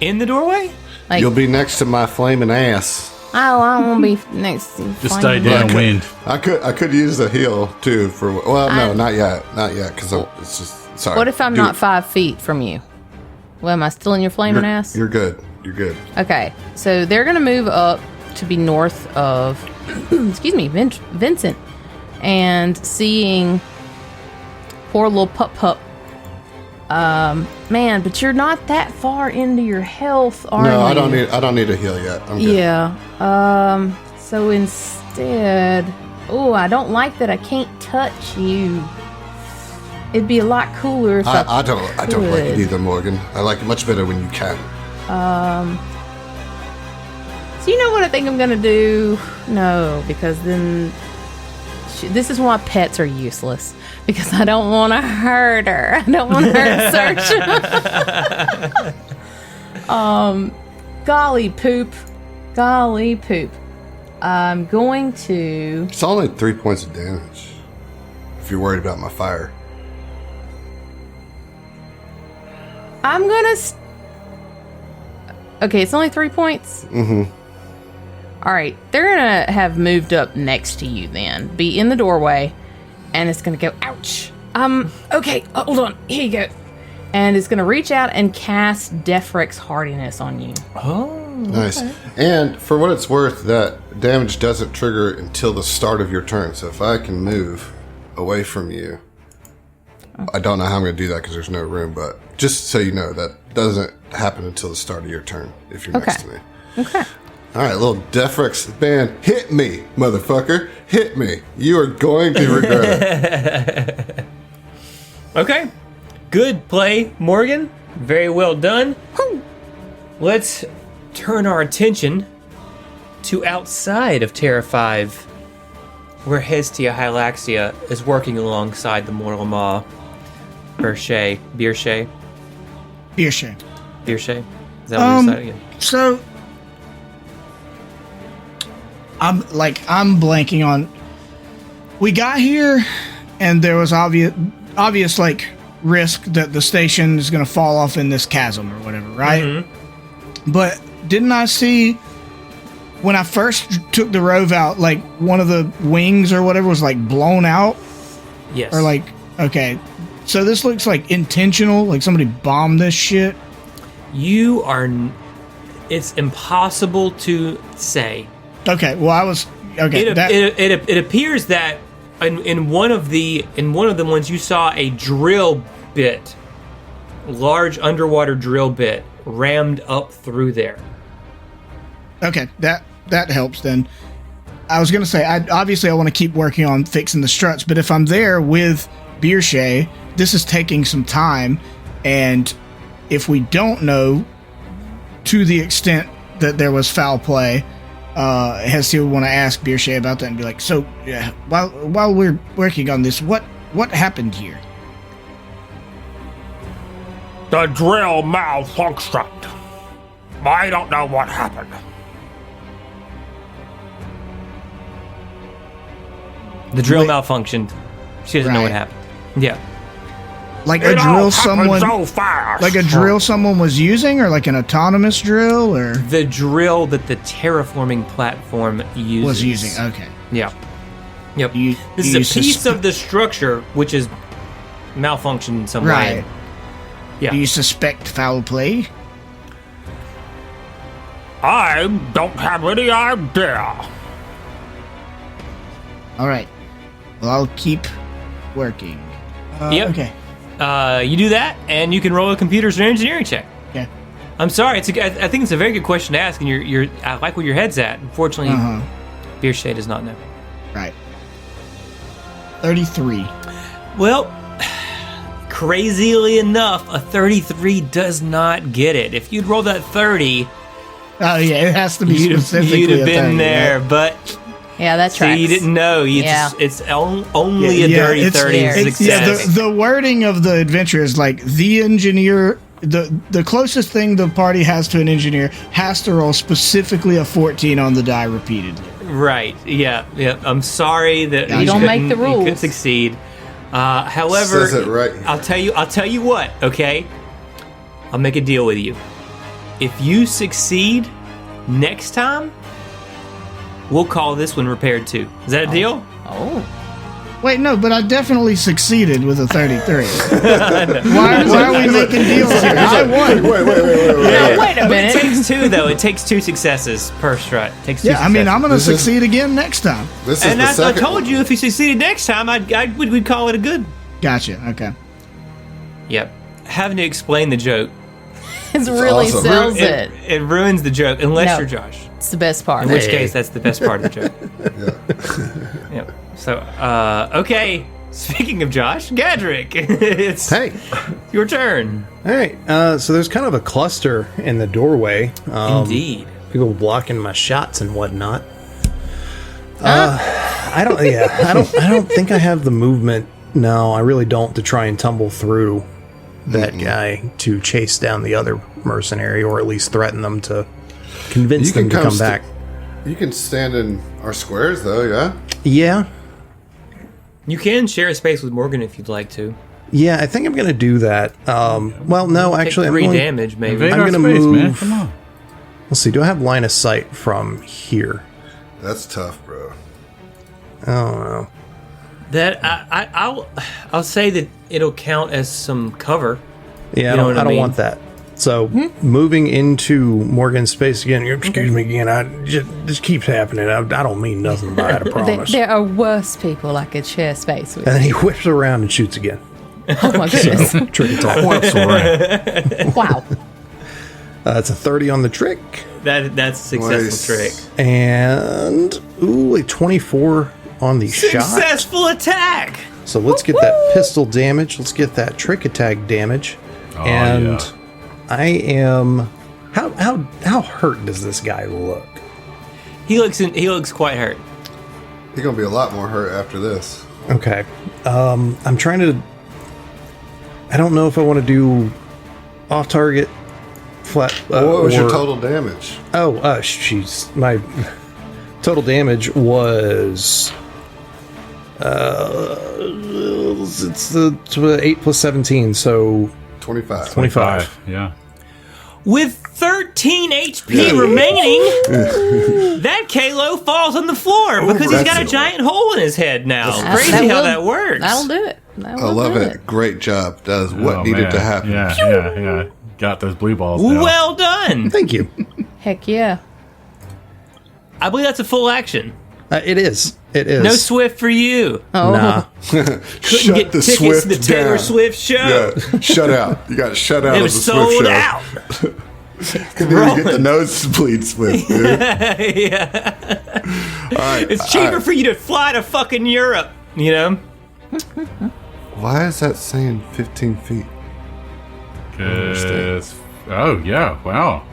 in the doorway. Like, You'll be next to my flaming ass. I don't want to be next to Just stay flaming- downwind. I could use the heal too for. Well, no, not yet, because it's just. Sorry. What if I'm Do not it. 5 feet from you? Well, am I still in your flaming ass? You're good. You're good. Okay, so they're gonna move up to be north of, excuse me, Vincent, and seeing poor little pup. Man, but you're not that far into your health, are you? No, I don't need a heal yet. I'm good. Yeah. So instead, I don't like that I can't touch you. It'd be a lot cooler if I don't like it could. either, Morgan. I like it much better when you can. So you know what I think I'm gonna do? No, because then this is why pets are useless. Because I don't want to hurt her. I don't want to hurt Search. Golly poop. I'm going to. It's only 3 points of damage. If you're worried about my fire. I'm gonna. Okay, it's only 3 points. Mm-hmm. All right, they're gonna have moved up next to you. Then be in the doorway, and it's gonna go. Ouch. Okay, hold on. Here you go. And it's gonna reach out and cast Defrex Hardiness on you. Nice. And for what it's worth, that damage doesn't trigger until the start of your turn. So if I can move away from you, I don't know how I'm going to do that because there's no room. But just so you know, that doesn't happen until the start of your turn if you're next to me. Okay. All right, little Defrex band. Hit me, motherfucker. Hit me. You are going to regret it. Okay. Good play, Morgan. Very well done. Let's turn our attention to outside of Terra 5, where Hestia Hylaxia is working alongside the Mortal Maw. Beershay. Beershay. Is that what you said again? So I'm blanking on. We got here, and there was obvious like risk that the station is going to fall off in this chasm or whatever, right? Mm-hmm. But didn't I see when I first took the rove out, like one of the wings or whatever was like blown out? Yes. Or like, okay, so this looks like intentional, like somebody bombed this shit. It's impossible to say. Okay, well, It appears that in one of the ones you saw a drill bit, large underwater drill bit, rammed up through there. Okay, that helps then. I was gonna say, I want to keep working on fixing the struts, but if I'm there with Beershay, this is taking some time, and if we don't know to the extent that there was foul play, Hestia would want to ask Beershay about that and be like, so while we're working on this, what happened here? The drill malfunctioned. I don't know what happened. The drill malfunctioned. She doesn't know what happened. Yeah. Like It a all drill happened someone so fast. like a drill someone was using, or like an autonomous drill, or The drill that the terraforming platform uses. was using. Okay. Yeah. Yep. You- This you is a piece of the structure which is malfunctioned in some way. Right. Yeah. Do you suspect foul play? I don't have any idea. All right. Well, I'll keep working. Yep. Okay. You do that, and you can roll a computers or engineering check. Okay. I'm sorry. I think it's a very good question to ask, and I like where your head's at. Unfortunately, Beershay does not know. Right. 33. Well, crazily enough, a 33 does not get it. If you'd rolled that 30, Oh yeah, it has to be you'd specifically have a been 30, there. right? But Yeah, that tracks. see, you didn't know. Yeah. It's only a dirty it's- 30 it's- success. the wording of the adventure is like the engineer. The closest thing the party has to an engineer has to roll specifically a 14 on the die repeatedly. Right. Yeah. I'm sorry that You you don't make the couldn't- You could rules. succeed. However, Says it right. I'll tell you what. Okay, I'll make a deal with you. If you succeed next time, we'll call this one repaired too. Is that a deal? Oh. Wait, no, but I definitely succeeded with a 33. Why are we making deals here? I won. Wait. Now, wait a But it minute. takes two though. It takes two successes per strut. It takes two Yeah, I mean, I'm going to This is- succeed again next time. This is And the I second told one. you if you succeeded next time, we'd call it a good. Gotcha. Okay. Yep. Having to explain the joke, It really awesome. sells it. it ruins the joke unless No. you're Josh. It's the best part. In which case, that's the best part of the joke. Yep. So, okay. Speaking of Josh, Gadrick, it's Hey. your turn. All right. So there's kind of a cluster in the doorway. Indeed. People blocking my shots and whatnot. I don't think I have the movement. No, I really don't, to try and tumble through that guy to chase down the other mercenary, or at least threaten them to convince them to come back. You can stand in our squares, though, yeah? Yeah. You can share a space with Morgan if you'd like to. Yeah, I think I'm going to do that. Well, no, actually, Take I'm 3 going, damage, maybe. Invade I'm our gonna space, man. move- Come on. Let's see. Do I have line of sight from here? That's tough, bro. I don't know. That I'll say that it'll count as some cover. Yeah, You know what I I don't mean? want that. So moving into Morgan's space again. Excuse me again. I just keeps happening. I don't mean nothing by it. I promise. There are worse people I could share space with. And then he whips around and shoots again. Oh my goodness. Tricky talk. Whips around. Wow. That's a 30 on the trick. That's a successful Nice. trick. And, a 24 on the shot. Successful attack. So let's get that pistol damage. Let's get that trick attack damage. And yeah. I am... How hurt does this guy look? He looks quite hurt. You're gonna be a lot more hurt after this. Okay. I'm trying to... I don't know if I want to do off-target flat... What was your or- total damage? Oh, jeez. My total damage was... it's the 8 plus 17, so 25. 25. Yeah. With 13 HP remaining, that Kalo falls on the floor because he's got a giant hole in his head now. Crazy how that works. That'll do it. I love it. Great job. That is what needed to happen. Yeah. Got those blue balls now. Well done. Thank you. Heck yeah. I believe that's a full action. It is. It is. No Swift for you. Oh. Nah. Couldn't Shut get the tickets Swift to the Taylor down. Swift show. Yeah, shut out. You got to shut out It of was the Swift sold show. out. Then you get the nosebleed Swift, dude. Yeah. All right. It's cheaper for you to fly to fucking Europe, you know? Why is that saying 15 feet? 'Cause- oh, yeah. Wow.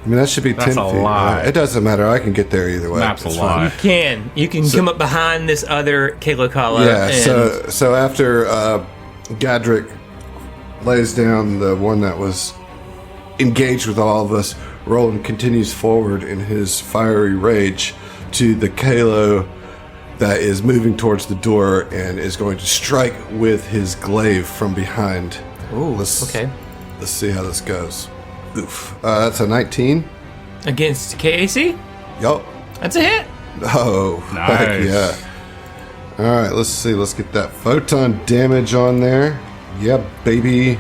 I mean, that should be 10 That's a feet. lie. Right? It doesn't matter. I can get there either way. Map's a It's lie. fine. You can come up behind this other Kalokala. Yeah, and so after Gadrick lays down the one that was engaged with all of us, Roland continues forward in his fiery rage to the Kalo that is moving towards the door and is going to strike with his glaive from behind. Ooh, Let's see how this goes. Oof. That's a 19. Against KAC? Yup. That's a hit. Oh, heck Nice. yeah. All right, let's see. Let's get that photon damage on there. Yep, baby.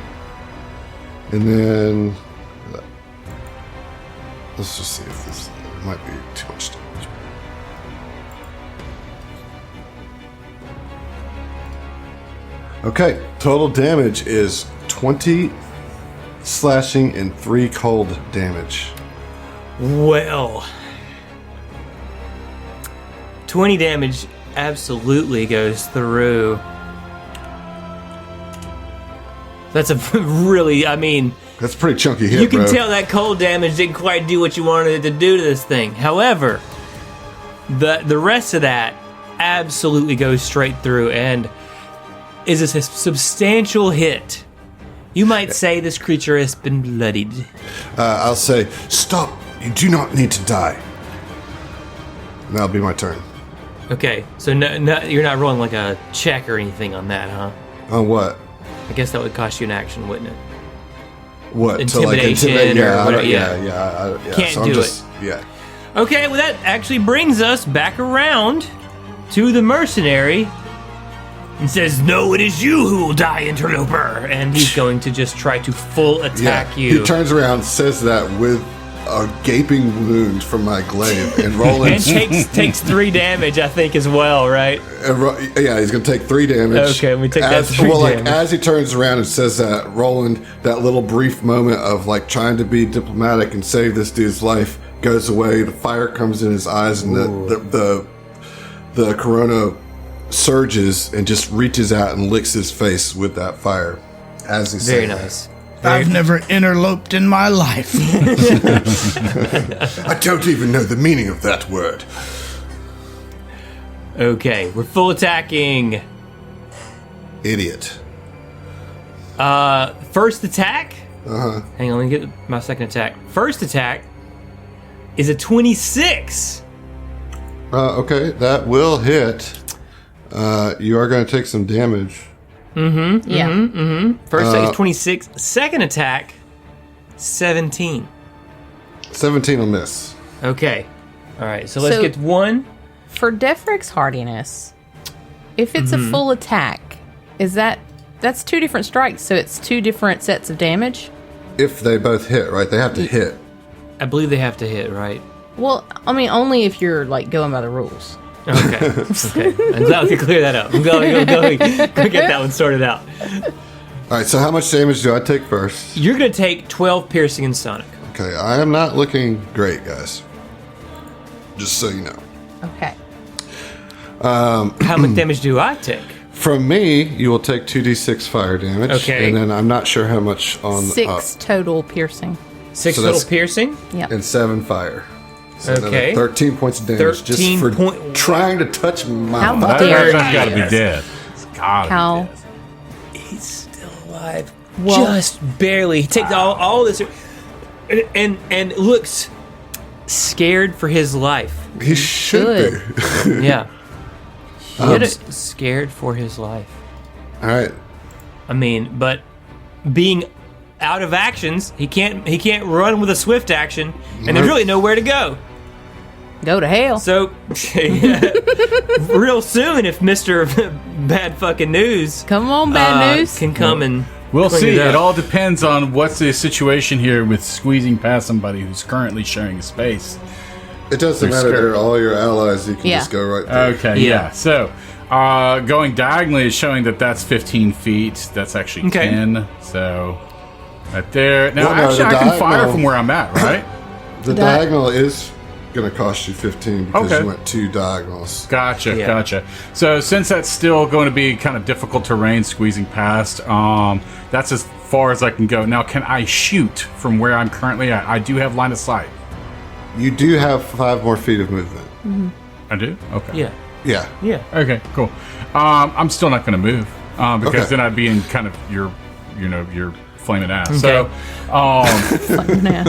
And then let's just see if this might be too much damage. Okay, total damage is 20 slashing and 3 cold damage. Well, 20 damage absolutely goes through. That's a really, I mean, That's a pretty chunky hit, you can bro. tell that cold damage didn't quite do what you wanted it to do to this thing. However, the rest of that absolutely goes straight through and is a substantial hit. You might say this creature has been bloodied. I'll say, stop. You do not need to die. And that'll be my turn. Okay, so no, you're not rolling like a check or anything on that, huh? On what? I guess that would cost you an action, wouldn't it? What? Intimidation intimidate? or Yeah, whatever, yeah. Can't so I'm do just, Yeah. Okay, well that actually brings us back around to the mercenary and says, "No, it is you who will die, interloper." And he's going to just try to full attack you. He turns around, says that with a gaping wound from my glaive, and Roland. and takes 3 damage, I think, as well, right? Yeah, he's gonna take 3 damage. Okay, we take that 3 damage. as he turns around and says that, Roland, that little brief moment of like trying to be diplomatic and save this dude's life goes away. The fire comes in his eyes, and the corona surges and just reaches out and licks his face with that fire as he's Very saying that. nice. I've never interloped in my life. I don't even know the meaning of that word. Okay, we're full attacking. Idiot. First attack. Hang on, let me get my second attack. First attack is a 26. Okay, that will hit. You are going to take some damage. Yeah. First attack is 26. Second attack, 17. 17 will miss. Okay. All right, so let's So- get one. For Defric's hardiness, if it's a full attack, that's 2 different strikes, so it's 2 different sets of damage? If they both hit, right? They have to hit. I believe they have to hit, right? Well, I mean, only if you're, like, going by the rules. Okay. Okay. I'm glad we could clear that up. I'm glad we go get that one sorted out. All right, so how much damage do I take first? You're going to take 12 piercing and sonic. Okay, I am not looking great, guys. Just so you know. Okay. How much damage do I take? From me, you will take 2d6 fire damage. Okay. And then I'm not sure how much on 6 total piercing. 6 So total that's- piercing? Yep. and 7 fire. So another Okay. 13 points of damage just 13 for point- trying to touch my How That dare person's you. got to be dead. It's gotta How? be dead. He's still alive. Well- Just barely. He takes all this and looks scared for his life. He should be. Yeah. Scared for his life. All right. I mean, but being out of actions, he can't run with a swift action, and there's really nowhere to go. Go to hell. So, real soon, if Mister Bad Fucking News Come on, bad news. can come and We'll clean see. it up. It all depends on what's the situation here with squeezing past somebody who's currently sharing a space. It doesn't They're matter. scared. They're all your allies. You can Yeah. just go right there. Okay, Yeah. yeah. So, going diagonally is showing that that's 15 feet. That's actually Okay. 10. So, right there. Now, Well, no, actually, the I can fire diagonal- from where I'm at, right? The diagonal is going to cost you 15 because Okay. you went 2 diagonals. Gotcha, Yeah. gotcha. So, since that's still going to be kind of difficult terrain squeezing past, that's as far as I can go. Now, can I shoot from where I'm currently at? I do have line of sight. You do have 5 more feet of movement. I do? Okay. Yeah, Yeah. yeah. Okay, cool. I'm still not going to move because Okay. then I'd be in kind of your flaming ass. Okay. So,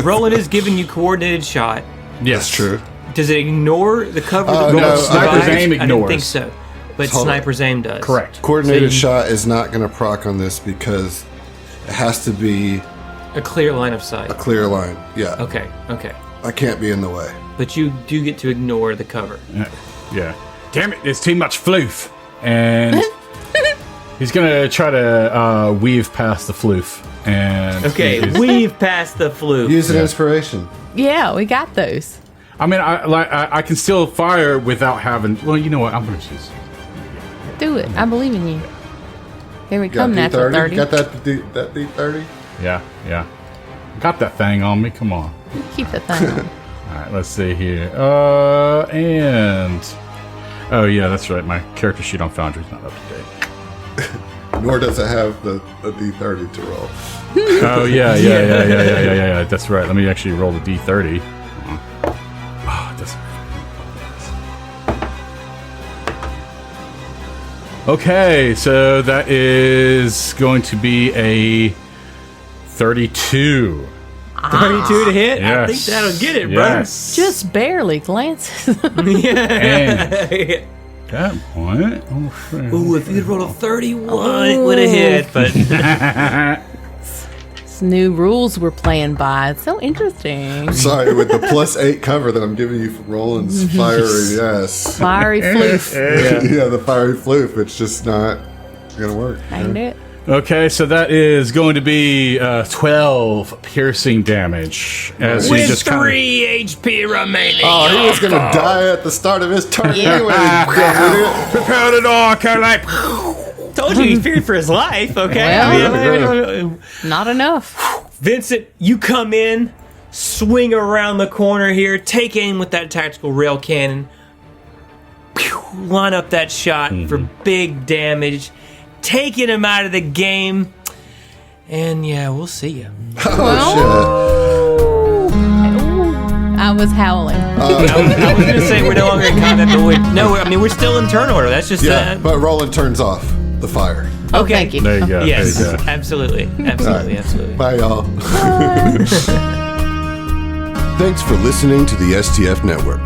Roland is giving you coordinated shot. yes, That's true. Does it ignore the cover? No, that Sniper's provides? Aim I didn't think ignores. so, but Hold on. Sniper's Aim does. Correct. Coordinated So you- shot is not going to proc on this because it has to be A clear line of sight. a clear line. Yeah. Okay, okay. I can't be in the way. But you do get to ignore the cover. Yeah. Damn it, there's too much floof. And he's going to try to weave past the floof. And Okay, use- we've passed the flu. Use an inspiration. Yeah, we got those. I mean, I can still fire without having. Well, you know what? I'm going to choose. Do it. I believe in you. Here we Got come, natural 30. Got that D30? Yeah, yeah. Got that thing on me. Come on. Keep the thing on. All right, let's see here. And oh yeah, that's right. My character sheet on Foundry's not up to date. Nor does it have the D30 to roll. Oh yeah. That's right. Let me actually roll the D30. Oh, it doesn't. Okay, so that is going to be a 32. 32 to hit? I Yes. think that'll get it, Yes. Just barely glances. bro. Yeah. That point. Oh, shit. Ooh, if you'd rolled a 31, it would have hit, but It's new rules we're playing by. It's so interesting. Sorry, with the +8 cover that I'm giving you for Roland's fiery, yes. Fiery floof. Yeah, the fiery floof. It's just not going to work. I can do it. Okay, so that is going to be 12 piercing damage as he with just kind 3 HP remaining. Oh, he was going to die at the start of his turn anyway. you dumb idiot. prepare the door, like Told you he feared for his life, okay? Well- Not enough. Vincent, you come in, swing around the corner here, take aim with that tactical rail cannon, pew, line up that shot for big damage, taking him out of the game, and yeah, we'll see you. Oh, I was howling. I was gonna say we're no longer in combat, but we're still in turn order. That's just shit. Yeah, but Roland turns off the fire. Oh, okay. thank you. there you go. Yes, There you go. absolutely. Bye, y'all. Thanks for listening to the STF Network.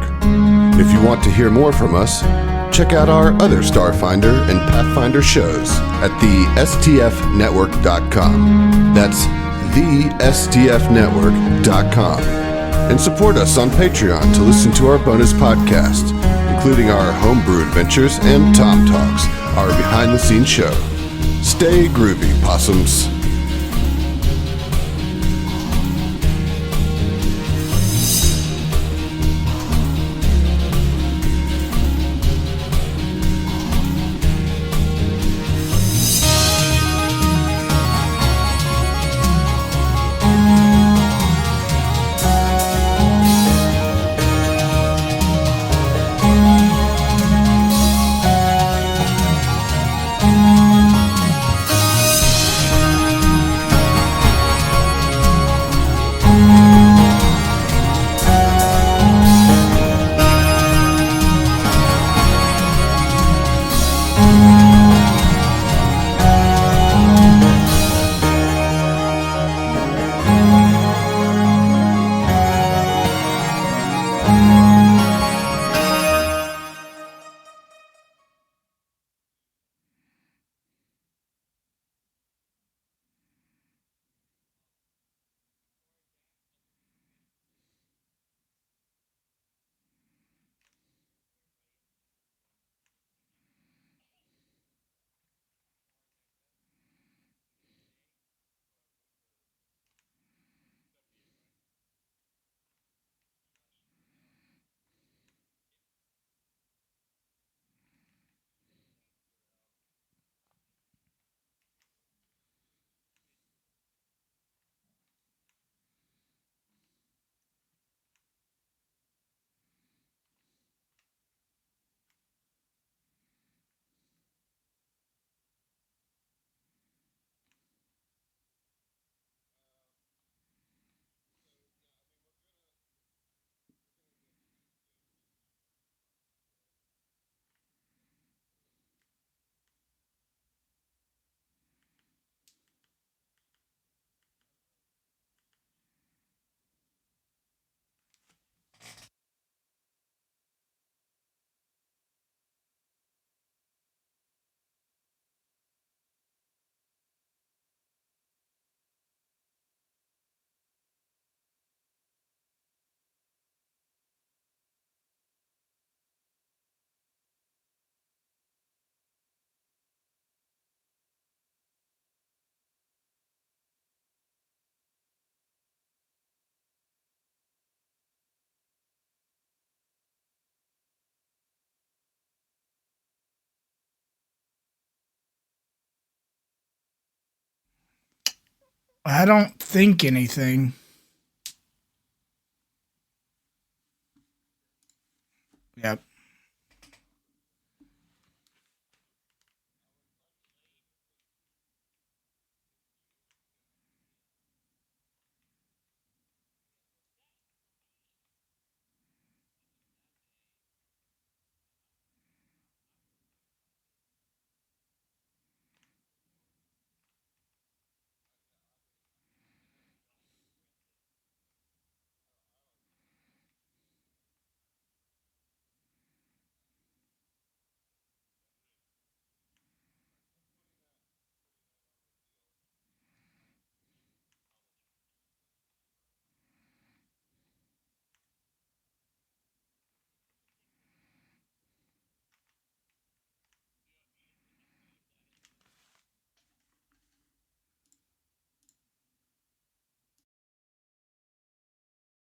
If you want to hear more from us, check out our other Starfinder and Pathfinder shows at thestfnetwork.com. That's thestfnetwork.com. And support us on Patreon to listen to our bonus podcast, including our homebrew adventures and Tom Talks, our behind-the-scenes show. Stay groovy, possums. I don't think anything. Yep.